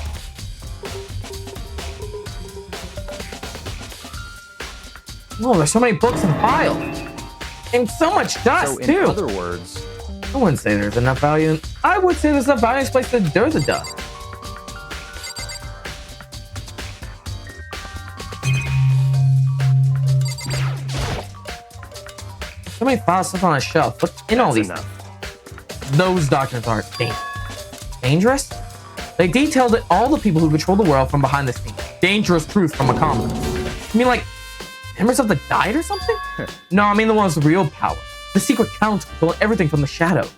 Speaker 1: Oh, there's so many books and files. And so much dust,
Speaker 3: So in
Speaker 1: too.
Speaker 3: other words,
Speaker 1: I wouldn't say there's enough value. I would say there's enough value in this place to endure the dust. So many files stuff on a shelf. What's in all these?
Speaker 3: enough.
Speaker 1: Those documents are dangerous. They detailed it all the people who control the world from behind the scenes. Dangerous truth from a common. You mean like members of the Diet or something? No, I mean the ones with real power. The secret council controlling everything from the shadow.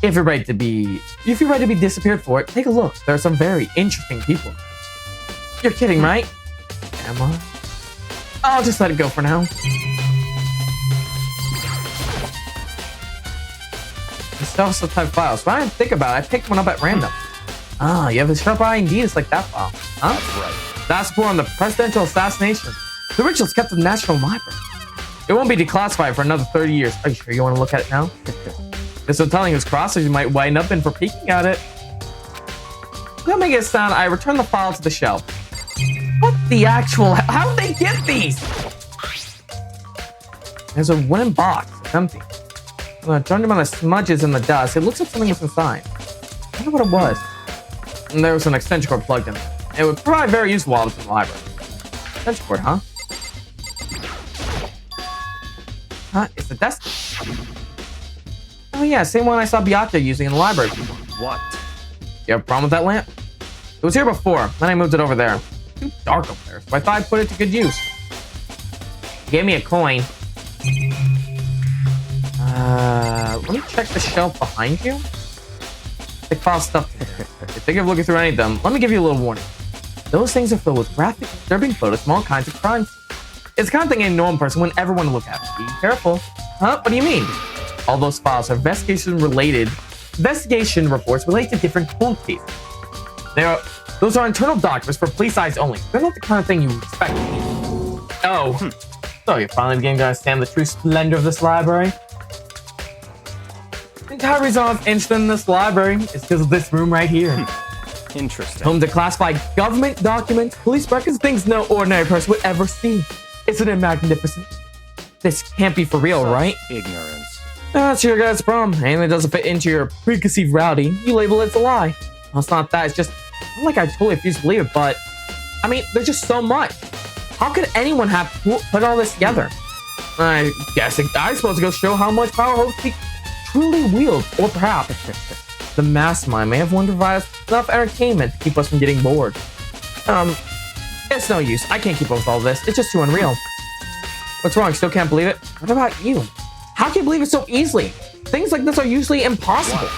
Speaker 1: If you're ready to be disappeared for it, take a look. There are some very interesting people. You're kidding, right? Am I? I'll just let it go for now. Some type files. When I didn't think about it, I picked one up at random. Ah, you have a sharp eye indeed. It's like that file. Huh?
Speaker 3: That's right.
Speaker 1: That's for on the presidential assassination. The ritual's kept in the National Library. It won't be declassified for another 30 years. Are you sure you want to look at it now? There's no telling whose crosses you might wind up in for peeking at it. Without making a sound, I return the file to the shelf. What the actual... How did they get these? There's a wooden box. It's empty. Judging by the smudges in the dust, it looks like something was inside. I wonder what it was. And there was an extension cord plugged in. It would probably very useful while it's in the library. Extension cord, huh? Huh? It's the desk. Oh yeah, same one I saw Byakuya using in the library.
Speaker 3: What?
Speaker 1: You have a problem with that lamp? It was here before, then I moved it over there. Too dark up there, so I thought I'd put it to good use. He gave me a coin. Let me check the shelf behind you. They file stuff. If they give looking through any of them, let me give you a little warning. Those things are filled with graphic, disturbing photos from all kinds of crimes. It's the kind of thing a normal person wouldn't ever want to look at. Be careful. Huh? What do you mean? All those files are investigation reports related to different cold cases. Those are internal documents for police eyes only. They're not the kind of thing you expect. Oh, so you're finally beginning to understand the true splendor of this library? The entire reason I was interested in this library is because of this room right here.
Speaker 3: Interesting.
Speaker 1: Home to classified government documents, police records, things no ordinary person would ever see. Isn't it magnificent? This can't be for real, right?
Speaker 3: Ignorance.
Speaker 1: That's your guy's problem. Anything that doesn't fit into your preconceived reality, you label it as a lie. Well, it's not that. It's just, not like I totally refuse to believe it, but I mean, there's just so much. How could anyone have put all this together? I guess I suppose it goes to show how much power Hope truly wields, or perhaps the mastermind may have wanted to provide us enough entertainment to keep us from getting bored. It's no use. I can't keep up with all this. It's just too unreal. What's wrong? Still can't believe it? What about you? How can you believe it so easily? Things like this are usually impossible.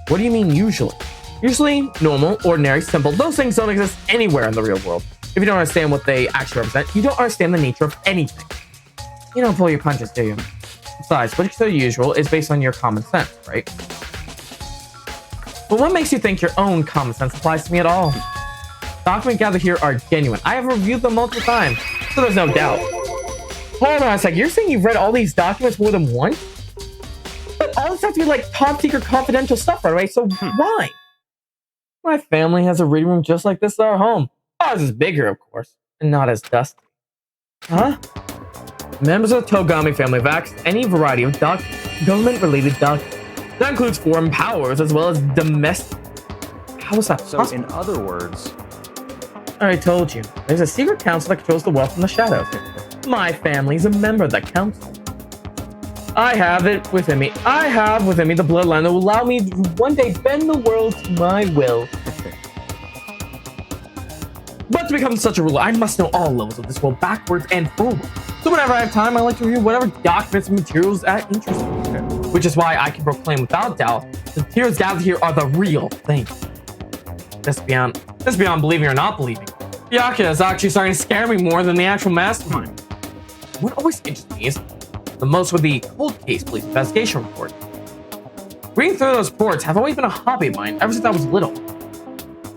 Speaker 1: What do you mean usually? Usually normal, ordinary, simple. Those things don't exist anywhere in the real world. If you don't understand what they actually represent, you don't understand the nature of anything. You don't pull your punches, do you? Besides, what's so usual is based on your common sense, right? But what makes you think your own common sense applies to me at all? Documents gathered here are genuine. I have reviewed them multiple times, so there's no doubt. Hold on a sec, you're saying you've read all these documents more than once? But all this has to be like top secret confidential stuff, right away, so why? My family has a reading room just like this at our home. Ours is bigger, of course, and not as dusty. Huh? Members of the Togami family have access to any variety of government-related documents. That includes foreign powers as well as domestic. How is that possible?
Speaker 3: So, in other words,
Speaker 1: I already told you. There's a secret council that controls the wealth from the shadows. My family's a member of that council. I have within me the bloodline that will allow me to one day bend the world to my will. But to become such a ruler, I must know all levels of this world backwards and forward. So whenever I have time, I like to review whatever documents and materials that interest me. Which is why I can proclaim without doubt the materials gathered here are the real thing. This beyond believing or not believing. Byakuya is actually starting to scare me more than the actual mastermind. What always interests me is the most with the cold case police investigation report. Reading through those reports have always been a hobby of mine ever since I was little.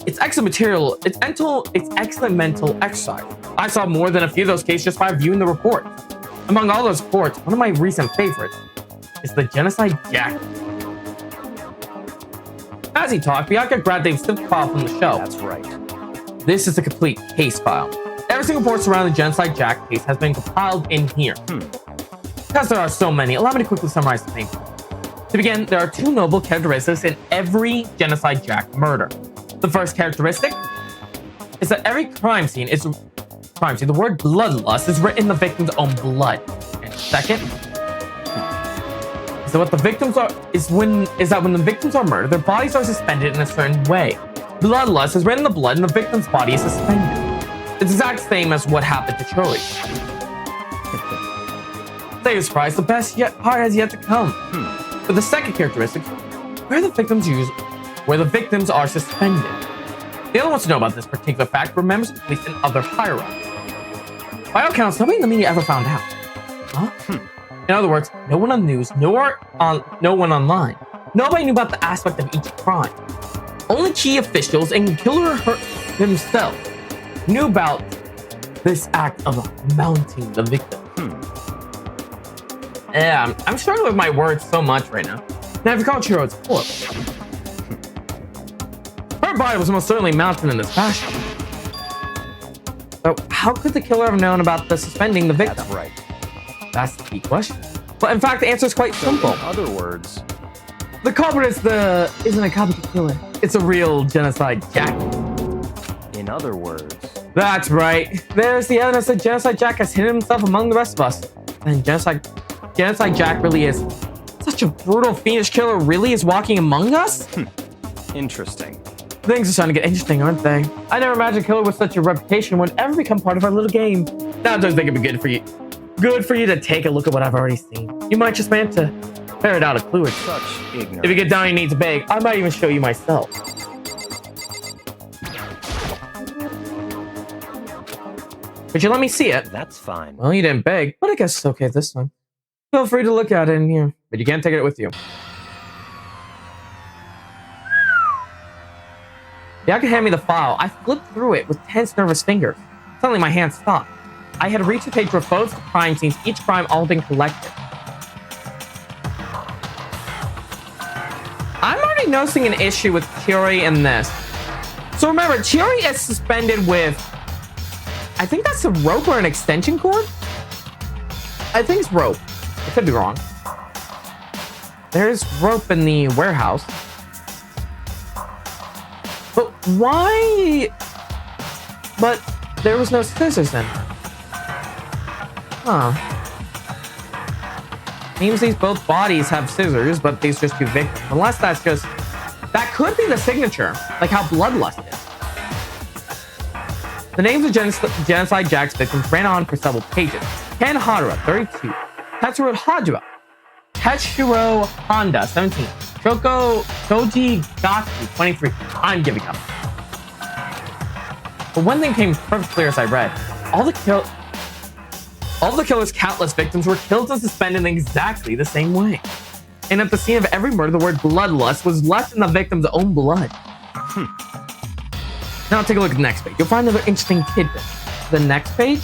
Speaker 1: It's excellent material, it's excellent mental exercise. I saw more than a few of those cases just by viewing the report. Among all those reports, one of my recent favorites is the Genocide Jack. As he talked, Byakuya grabbed a stiff file from the shelf.
Speaker 3: that's right.
Speaker 1: This is a complete case file. Every single report surrounding the Genocide Jack case has been compiled in here. Because there are so many, allow me to quickly summarize the thing. To begin, there are two noble characteristics in every Genocide Jack murder. The first characteristic is that every crime scene, the word bloodlust is written in the victim's own blood. And second, so what the victims are when the victims are murdered, their bodies are suspended in a certain way. Bloodlust is written in the blood, and the victim's body is suspended. It's the exact same as what happened to Charlie. Say you're surprised, the best part has yet to come. For the second characteristic, where the victims are suspended. The other wants to know about this particular fact were members of police and other higher-ups. By all accounts, nobody in the media ever found out. Huh? In other words, no one on the news, no one online. Nobody knew about the aspect of each crime. Only key officials and the killer himself knew about this act of mounting the victim. Yeah, I'm struggling with my words so much right now. Now, if you call Chihiro's corpse, her body was most certainly mounted in this fashion. So, how could the killer have known about the suspending the victim?
Speaker 3: That's right.
Speaker 1: That's the key question. But in fact, the answer is quite simple.
Speaker 3: In other words,
Speaker 1: the culprit isn't a copycat killer. It's a real Genocide Jack.
Speaker 3: in other words,
Speaker 1: That's right. There's the evidence that Genocide Jack has hidden himself among the rest of us. And Genocide Jack really is such a brutal fiendish killer. Really is walking among us.
Speaker 3: interesting.
Speaker 1: Things are starting to get interesting, aren't they? I never imagined a killer with such a reputation would ever become part of our little game. Now I don't think it'd be good for you to take a look at what I've already seen. You might just manage to ferret out a clue or two.
Speaker 3: Such ignorance.
Speaker 1: If you get down on your knees to beg, I might even show you myself. Would you let me see it?
Speaker 3: That's fine.
Speaker 1: Well, you didn't beg, but I guess it's okay this time. Feel free to look at it in here, but you can't take it with you. Yeah, could hand me the file. I flipped through it with tense, nervous fingers. Suddenly, my hand stopped. I had reached a page where photos of crime scenes, each crime all been collected. I'm already noticing an issue with Chiori in this. So remember, Chiori is suspended with, I think that's a rope or an extension cord? I think it's rope. I could be wrong. There's rope in the warehouse. But why? But there was no scissors in there. Huh. Seems these both bodies have scissors, but these just two victims. Unless that's just... That could be the signature, like how Bloodlust is. The names of Genocide Jack's victims ran on for several pages. Ken Hadara, 32. Tetsuro Honda, 17. Shoji Gaki, 23. I'm giving up. But one thing came perfectly clear as I read. All the killer's countless victims were killed and suspended in exactly the same way. And at the scene of every murder, the word bloodlust was left in the victim's own blood. Now take a look at the next page. You'll find another interesting tidbit. The next page?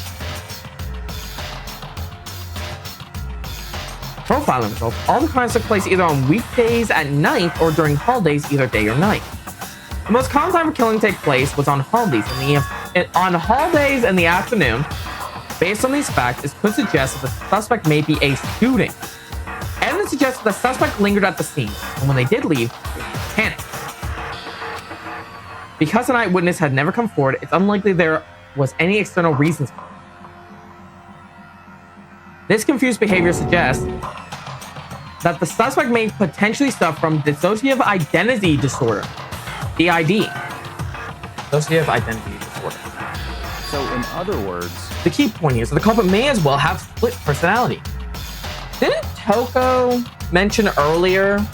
Speaker 1: Profiling results. All the crimes took place either on weekdays at night or during holidays, either day or night. The most common time for killing to take place was on holidays in the afternoon. Based on these facts, it could suggest that the suspect may be a student. Evidence suggests that the suspect lingered at the scene, and when they did leave, they panicked. Because an eyewitness had never come forward, it's unlikely there was any external reasons for it. This confused behavior suggests that the suspect may potentially suffer from dissociative identity disorder, DID. Dissociative identity disorder.
Speaker 3: So, in other words,
Speaker 1: the key point here is that the culprit may as well have split personality. Didn't Toko mention earlier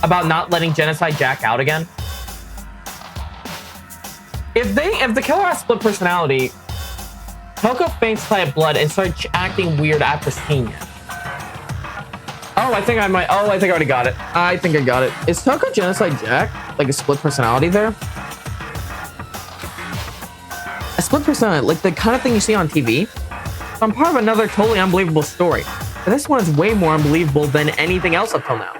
Speaker 1: about not letting Genocide Jack out again? If the killer has split personality, Toko faints by blood and starts acting weird after seeing it. I think I already got it. I think I got it. Is Toko Genocide Jack like a split personality there? A split personality, like the kind of thing you see on TV? I'm part of another totally unbelievable story. But this one is way more unbelievable than anything else up till now.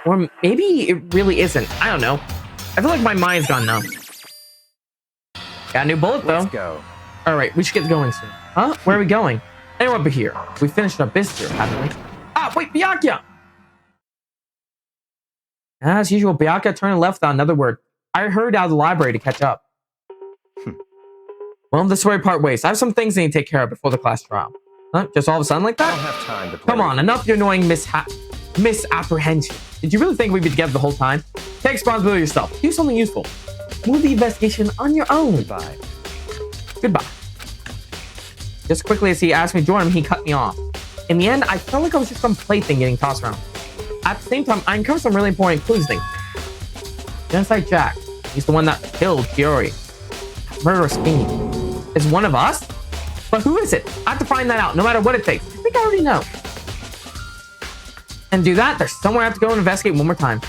Speaker 1: Or maybe it really isn't. I don't know. I feel like my mind's gone numb. Got a new bullet though.
Speaker 3: let's go.
Speaker 1: Alright, we should get going soon. Huh? Where are we going? Anywhere but here. We finished our business here, haven't we? Ah, wait, Byakuya! As usual, Byakuya turned left without another word. I hurried out of the library to catch up. Well, this is where we part ways. I have some things I need to take care of before the class trial. Huh? Just all of a sudden like
Speaker 3: I don't
Speaker 1: that?
Speaker 3: have time to play.
Speaker 1: Come on, enough of your annoying misapprehension. Did you really think we'd be together the whole time? Take responsibility yourself. Do something useful. Move the investigation on your own.
Speaker 3: Goodbye.
Speaker 1: Goodbye. Just quickly as he asked me to join him, he cut me off. In the end, I felt like I was just some plaything getting tossed around. At the same time, I uncovered some really important clues things. Genocide Jack. He's the one that killed Fiori. Murderous Fiend. Is one of us? But who is it? I have to find that out, no matter what it takes. I think I already know. And to do that, there's somewhere I have to go and investigate one more time.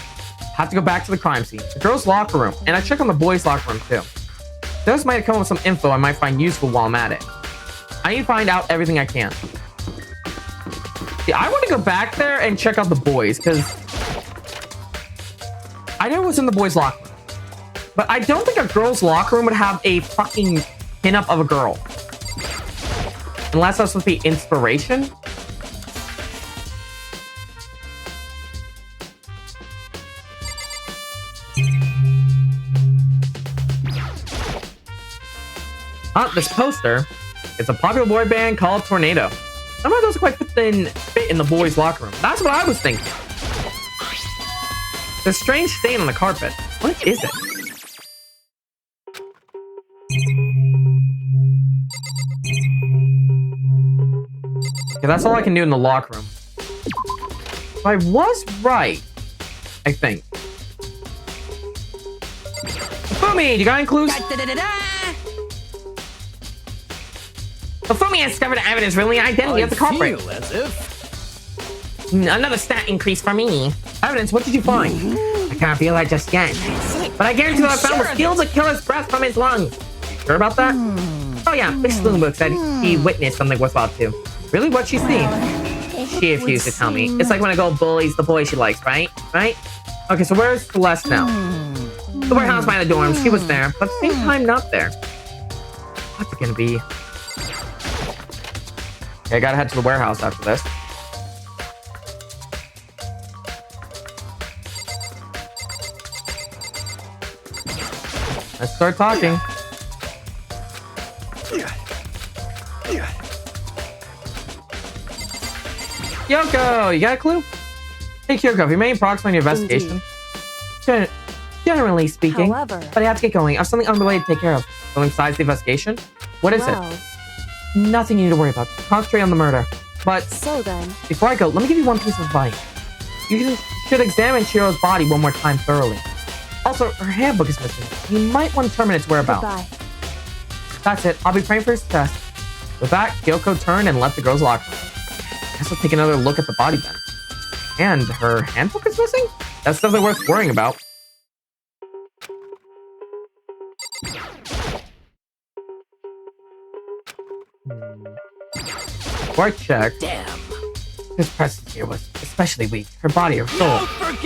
Speaker 1: Have to go back to the crime scene, the girls' locker room, and I check on the boys' locker room too. Those might come up with some info I might find useful while I'm at it. I need to find out everything I can. See, I want to go back there and check out the boys, because I know what's in the boys' locker room. But I don't think a girl's locker room would have a fucking pin-up of a girl. Unless that's supposed to be inspiration. This poster. It's a popular boy band called Tornado. Some of those quite fit in the boys' locker room. That's what I was thinking. There's a strange stain on the carpet. What is it? Okay, that's all I can do in the locker room. But I was right, I think. Fumi, you got any clues? Fumi has discovered evidence revealing the identity of the culprit.
Speaker 3: As if
Speaker 1: Another stat increase for me. Evidence, what did you find? I can't feel that just yet. But I guarantee that I found was steal the killer's breath from his lungs. Sure about that? Oh yeah, Miss Sloombook said he witnessed something worthwhile too. Really? What'd she see? She refused to tell me. It's like when a girl bullies the boy she likes, right? Right? Okay, so where's Celeste now? The warehouse by the dorms. She was there, but at the same time not there. What's it gonna be? Okay, I gotta head to the warehouse after this. Let's start talking. Kyoko, you got a clue? Hey Kyoko, have you made progress on your investigation? Generally speaking,
Speaker 6: However,
Speaker 1: but I have to get going. I have something unrelated to take care of. Something besides the investigation? What is
Speaker 6: well,
Speaker 1: it? Nothing you need to worry about. Concentrate on the murder. But
Speaker 6: so then,
Speaker 1: before I go, let me give you one piece of advice. You should examine Chihiro's body one more time thoroughly. Also, her handbook is missing. You might want to determine its whereabouts.
Speaker 6: goodbye.
Speaker 1: That's it. I'll be praying for your success. With that, Kyoko turned and left the girls' locker room. I guess I'll take another look at the body then. And her handbook is missing? That's definitely worth worrying about. Before I check.
Speaker 7: Damn.
Speaker 1: This presence here was especially weak. Her body, her soul.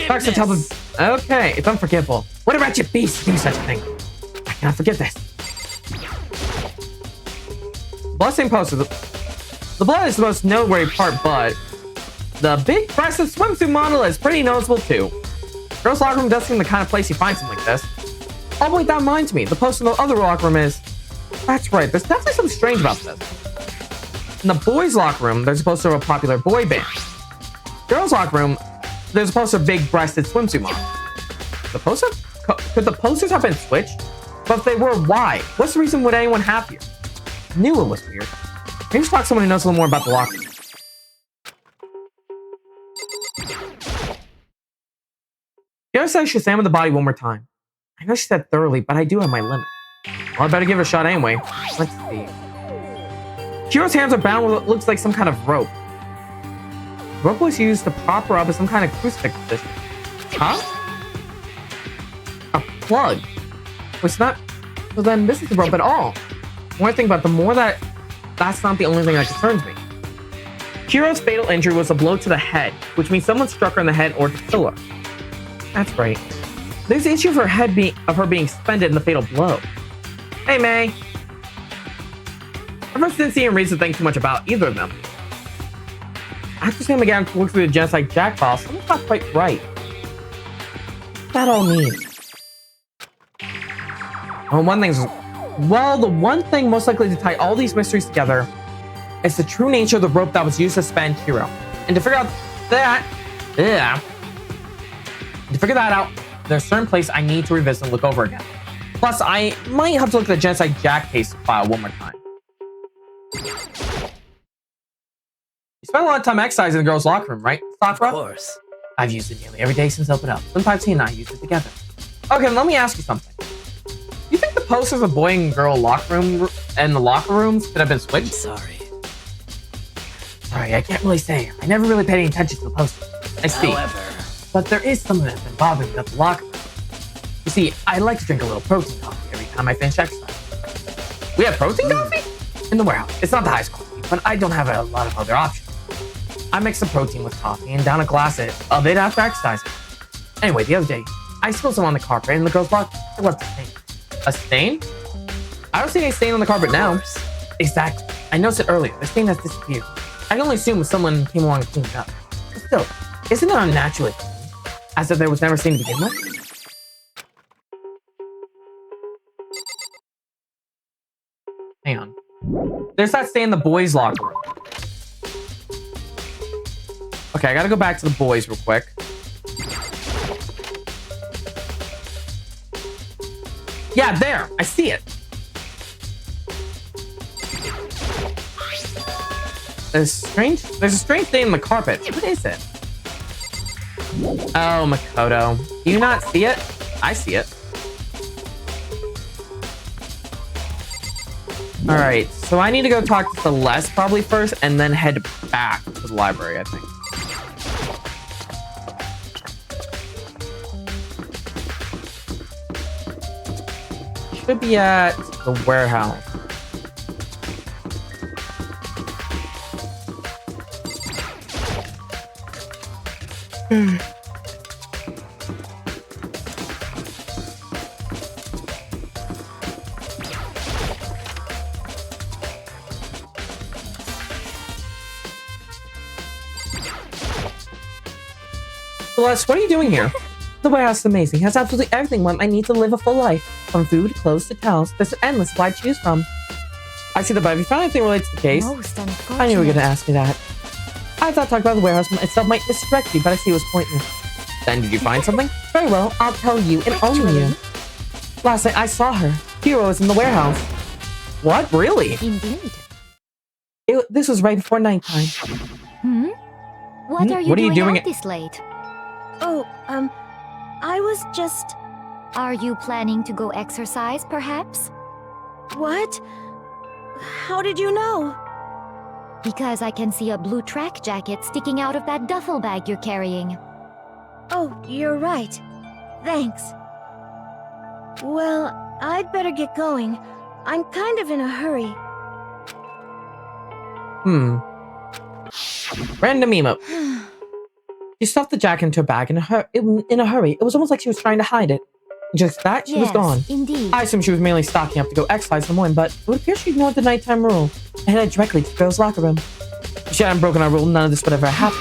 Speaker 1: Facts tell them. Okay, it's unforgivable. What about your beast to do such a thing? I cannot forget this. Blessing poster. The blood is the most noteworthy part, but the big breasted swimsuit model is pretty noticeable too. Girls' locker room does seem the kind of place you find something like this. Oh wait, that reminds me. The poster in the other locker room is. That's right. There's definitely something strange about this. In the boys' locker room, there's a poster of a popular boy band. Girls' locker room, there's a poster of big-breasted swimsuit model. The poster? Could the posters have been switched? But if they were, why? What's the reason would anyone have here? Knew it was weird. Maybe just talk to someone who knows a little more about the locker room. Kira said I should examine the body one more time. I know she said thoroughly, but I do have my limit. Well, I better give it a shot anyway. Let's see. Kiro's hands are bound with what looks like some kind of rope. The rope was used to prop her up as some kind of crucifix position. Huh? A plug. It's not. So then this is the rope at all. The more I think about it, the more that's not the only thing that concerns me. Kiro's fatal injury was a blow to the head, which means someone struck her in the head or to kill her. That's right. There's the issue of her being suspended in the fatal blow. Hey, May. I first didn't see any reason to think too much about either of them. After seeing him again work through the genocide Jack file, something's not quite right. What's that all mean? Well, the one thing most likely to tie all these mysteries together is the true nature of the rope that was used to suspend Hero. And to figure out that, there's a certain place I need to revisit and look over again. Plus, I might have to look at the genocide Jack case file one more time. You spent a lot of time exercising in the girls' locker room, right, Sakura?
Speaker 3: Of course.
Speaker 1: I've used it nearly every day since it opened up. Sometimes he and I use it together. Okay, let me ask you something. You think the posters of boy and girl locker room and the locker rooms could have been switched?
Speaker 3: Sorry.
Speaker 1: Sorry, I can't really say. I never really paid any attention to the posters. I see.
Speaker 3: However,
Speaker 1: But there is something that's been bothering me about the locker room. You see, I like to drink a little protein coffee every time I finish exercise. We have protein coffee? In the warehouse. It's not the highest quality, but I don't have a lot of other options. I mix some protein with coffee and down a glass of it after exercising. Anyway, the other day, I spilled some on the carpet and the girls' locker. I left a stain. A stain? I don't see any stain on the carpet now. Exactly. I noticed it earlier. The stain has disappeared. I can only assume someone came along and cleaned it up. But still, isn't it unnaturally clean? As if there was never stain to begin with? Hang on. There's that stain in the boys' locker room. Okay, I gotta go back to the boys real quick. Yeah, there! I see it! There's a strange stain in the carpet. What is it? Oh, Makoto. Do you not see it? I see it. Alright, so I need to go talk to Celeste probably first, and then head back to the library, I think. Should be at the warehouse. Celeste, what are you doing here? The warehouse is amazing. It has absolutely everything one might need to live a full life. From food, clothes, to towels. There's an endless supply to choose from. I see the but have you found anything related to the case?
Speaker 2: Most unfortunate.
Speaker 1: I knew you were going to ask me that. I thought talking about the warehouse itself might misdirect you, but I see it was pointless. Then did you find something? Very well, I'll tell you and only you. Last night I saw her. Hero was in the warehouse. What? Really?
Speaker 2: Indeed.
Speaker 1: This was right before nighttime.
Speaker 2: What are you
Speaker 1: doing
Speaker 2: doing
Speaker 1: at-
Speaker 2: out this late?
Speaker 5: Oh, I was just...
Speaker 2: Are you planning to go exercise, perhaps?
Speaker 5: What? How did you know?
Speaker 2: Because I can see a blue track jacket sticking out of that duffel bag you're carrying.
Speaker 5: Oh, you're right. Thanks. Well, I'd better get going. I'm kind of in a hurry.
Speaker 1: Random emote. She stuffed the jacket into a bag in a hurry. It was almost like she was trying to hide it. And just that, she was gone.
Speaker 2: Indeed.
Speaker 1: I assumed she was mainly stocking up to go exercise in the morning, but it would appear she ignored the nighttime rule and headed directly to the girls' locker room. If she hadn't broken our rule, none of this would ever happen.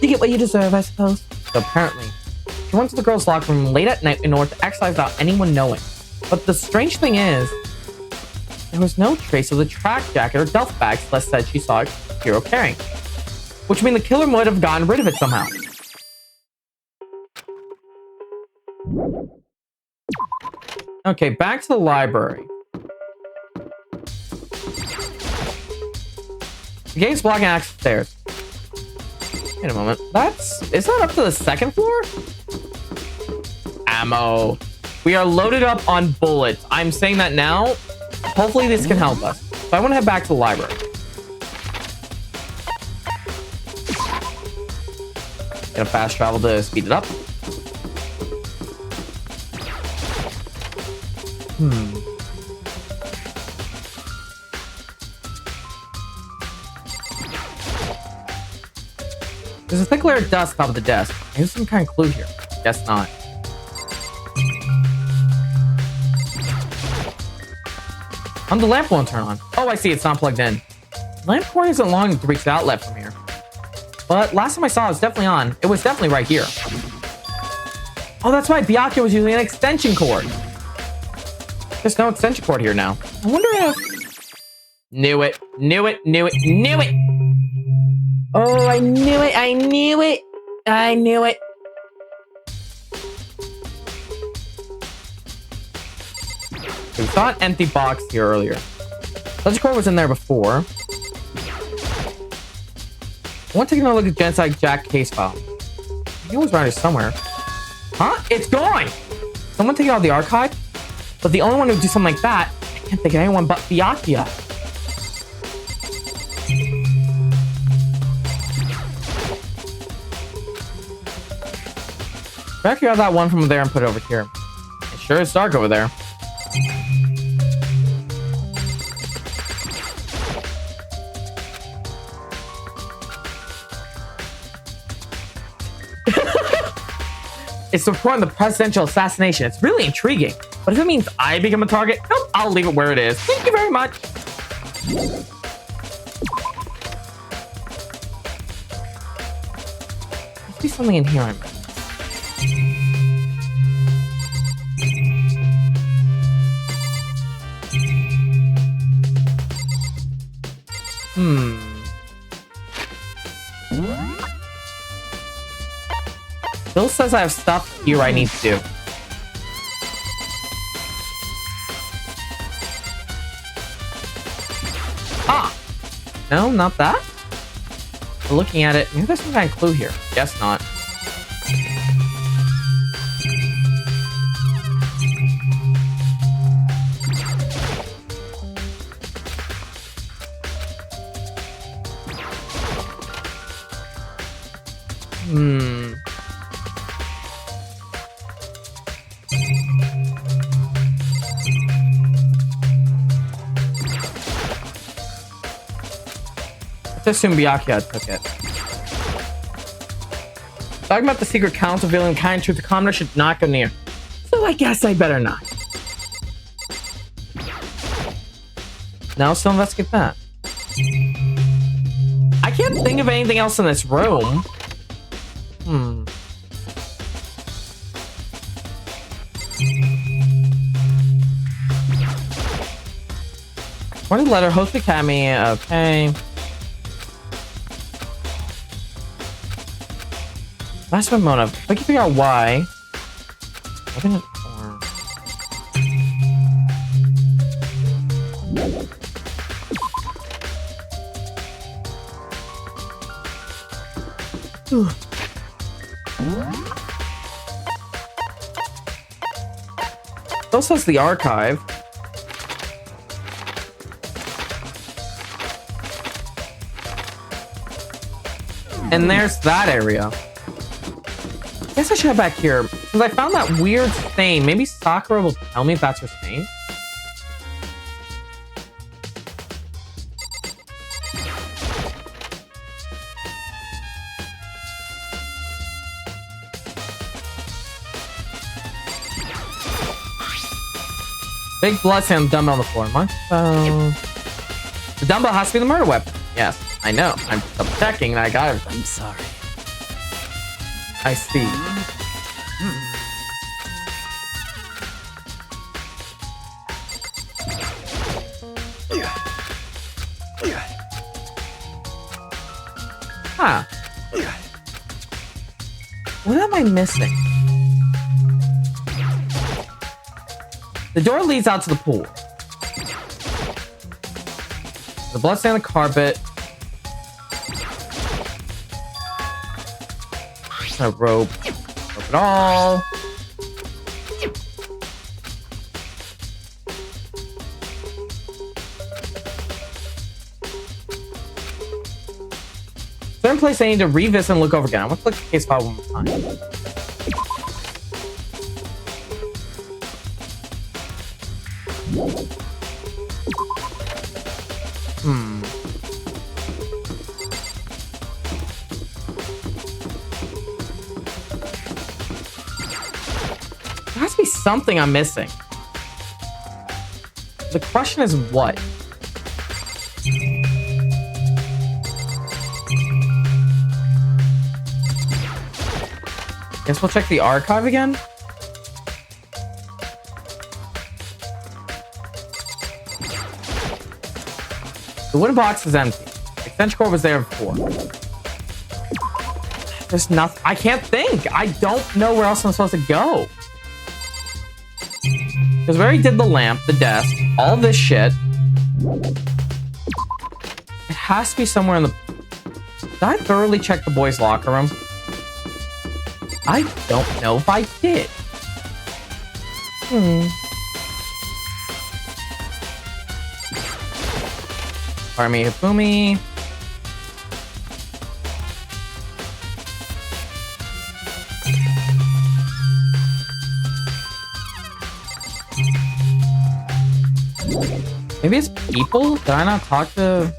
Speaker 1: You get what you deserve, I suppose. So apparently, she went to the girls' locker room late at night in order to exercise without anyone knowing. But the strange thing is, there was no trace of the track jacket or duffel bag Celeste said she saw Hero carrying. Which means the killer might have gotten rid of it somehow. Okay, back to the library. The gate's blocking access stairs. Wait a moment. Is that up to the second floor? Ammo. We are loaded up on bullets. I'm saying that now. Hopefully this can help us. So I want to head back to the library. Gonna fast travel to speed it up. There's a thick layer of dust on top of the desk. Maybe some kind of clue here. Guess not. The lamp won't turn on. Oh, I see. It's not plugged in. The lamp cord isn't long to reach the outlet from here. But last time I saw it was definitely on. It was definitely right here. Oh, that's why Byakuya was using an extension cord. There's no extension cord here now. I wonder if... Knew it. Knew it. Knew it. Knew it. Oh, I knew it. I knew it. I knew it. We saw an empty box here earlier. Such cord was in there before. I want to take another look at Genocide Jack case file. He was around here somewhere. Huh? It's gone! Someone take it out of the archive? But the only one who would do something like that, I can't think of anyone but Byakuya. Byakuya got that one from there and put it over here. It sure is dark over there. It's reporting the presidential assassination. It's really intriguing. But if it means I become a target, nope, I'll leave it where it is. Thank you very much. Must be something in here. Bill says I have stuff here I need to do. Ah! No, not that. But looking at it, maybe there's some kind of clue here. Guess not. Let's assume Byakuya took it. Talking about the secret council revealing kind truth, the commoner should not go near. So I guess I better not. Now still investigate that. I can't think of anything else in this room. Morning letter, host academy, okay. Last one motive. If I can figure out why. Open it or... Still says the archive. And there's that area. I guess I should head back here, because I found that weird stain. Maybe Sakura will tell me if that's her stain. Big blood stain dumbbell on the floor. The dumbbell has to be the murder weapon. Yes, I know. I'm just checking that I got everything.
Speaker 3: I'm sorry.
Speaker 1: I see. Huh. What am I missing? The door leads out to the pool. The bloodstain on the carpet. A rope. Rope it all. Certain place I need to revisit and look over again. I'm gonna click the case file one more time. There has to be something I'm missing. The question is what? Guess we'll check the archive again. The wooden box is empty. Extension cord was there before. There's nothing. I can't think. I don't know where else I'm supposed to go. Because we already did the lamp, the desk, all this shit. It has to be somewhere in the... Did I thoroughly check the boys' locker room? I don't know if I did. Pardon me, Hifumi. Maybe it's people? Did I not talk to...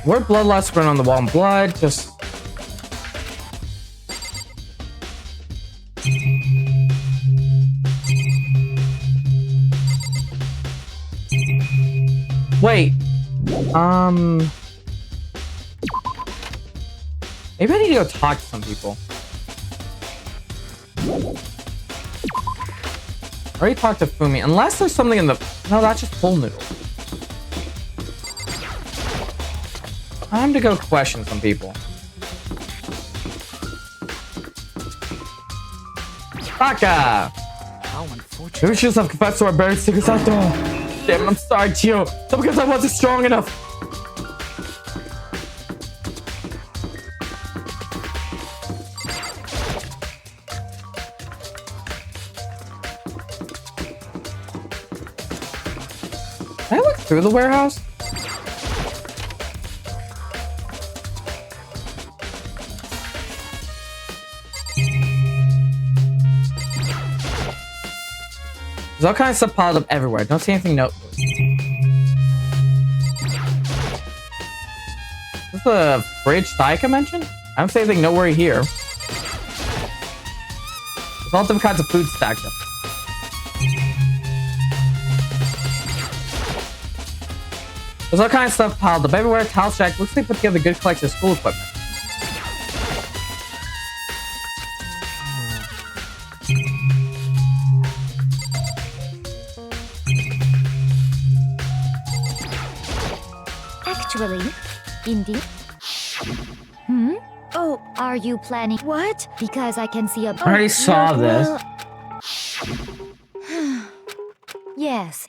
Speaker 1: Where bloodlust written on the wall in blood, just... Wait. Maybe I need to go talk to some people. I already talked to Fumi. Unless there's something in the... No, that's just pool noodle. Time to go question some people. Baka!
Speaker 5: How unfortunate.
Speaker 1: Maybe we should have confessed to our buried secrets out there. Damn it, I'm sorry, Chio. Not because I wasn't strong enough. Can I look through the warehouse? There's all kinds of stuff piled up everywhere. Don't see anything noteworthy. Is this the fridge Sayaka mentioned? I don't see anything noteworthy here. There's all different kinds of food stacked up. There's all kinds of stuff piled up everywhere. Towel shack. Looks like they put together a good collection of school equipment.
Speaker 2: Actually, indeed. Hmm? Oh, are you planning what? Because I can see a...
Speaker 1: I already saw this.
Speaker 2: Yes.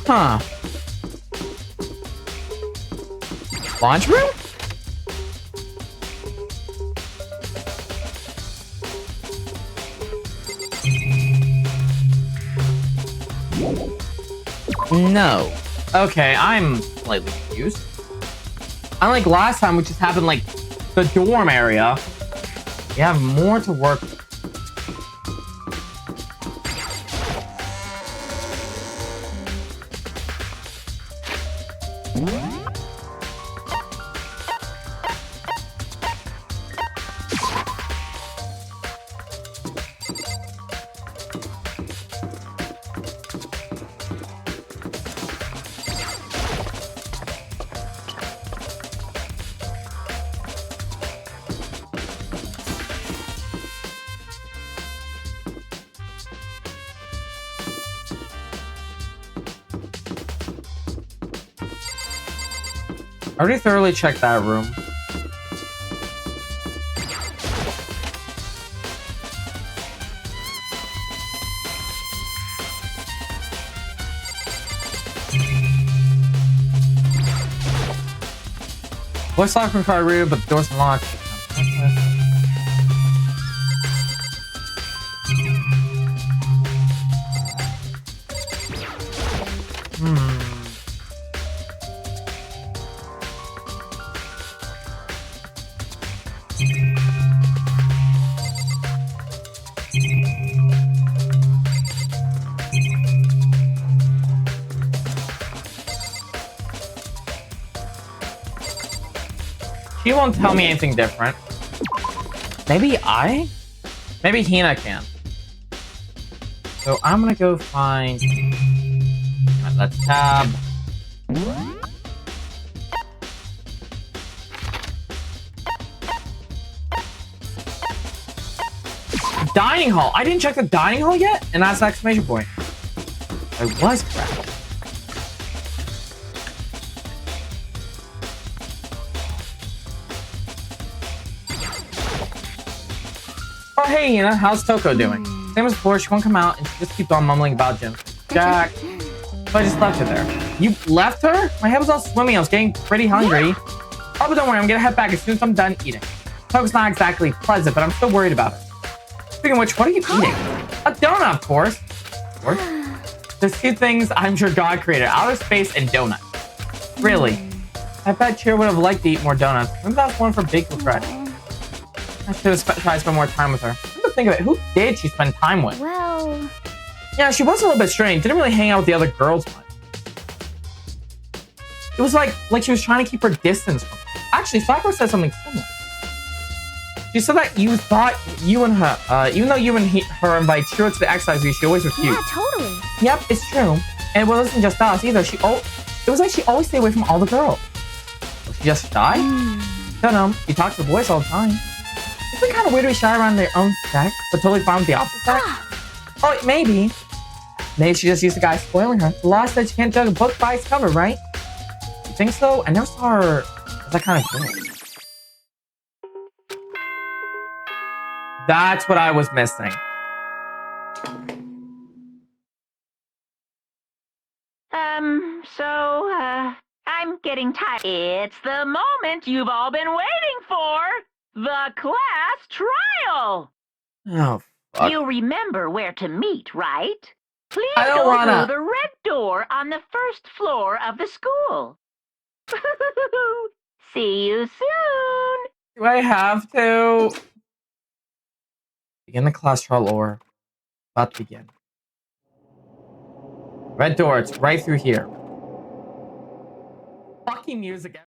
Speaker 1: Huh. Launch room? No. Okay, I'm slightly confused. Unlike last time, which just happened like the dorm area, we have more to work with. I already thoroughly checked that room. Voice lock required reader, but the door's unlocked. She won't tell me anything different. Maybe Maybe Hina can. So I'm gonna go find... Alright, let's tab. Dining hall. I didn't check the dining hall yet, and that's an exclamation point. I was correct. Oh, hey, Hina. How's Toko doing? Same as before, she won't come out, and she just keeps on mumbling about Jim. Jack. So I just left her there. You left her? My head was all swimming. I was getting pretty hungry. Oh, but don't worry. I'm gonna head back as soon as I'm done eating. Toko's not exactly pleasant, but I'm still worried about her. Speaking of which, what are you eating? A donut, of course. Of course. There's two things I'm sure God created. Outer space and donuts. Really. I bet Cheer would have liked to eat more donuts. Maybe that's one for Big Fresh. I should have tried to spend more time with her. Come to think of it, who did she spend time with?
Speaker 2: Well...
Speaker 1: Yeah, she was a little bit strange. Didn't really hang out with the other girls much. It was like she was trying to keep her distance from her. Actually, Sakura said something similar. She said that you thought you and her, even though you and her invite Chiro to the exercise week, she always refused.
Speaker 2: Yeah, totally.
Speaker 1: Yep, it's true. And it wasn't just us either. It was like she always stayed away from all the girls. Was she just shy? Don't know. She talks to the boys all the time. Isn't it kind of weird to be shy around their own sex, but totally fine with the opposite sex? Oh, maybe. Maybe she just used the guy spoiling her. The law said she can't judge a book by its cover, right? You think so? I never saw her as that kind of girl. That's what I was missing.
Speaker 4: I'm getting tired. It's the moment you've all been waiting for. The class trial.
Speaker 1: Oh, fuck.
Speaker 4: You remember where to meet, right? Please
Speaker 1: I don't
Speaker 4: go
Speaker 1: wanna.
Speaker 4: through the red door on the first floor of the school. See you soon.
Speaker 1: Do I have to? Begin the class trial or about to begin. Red door, it's right through here. Fucking music.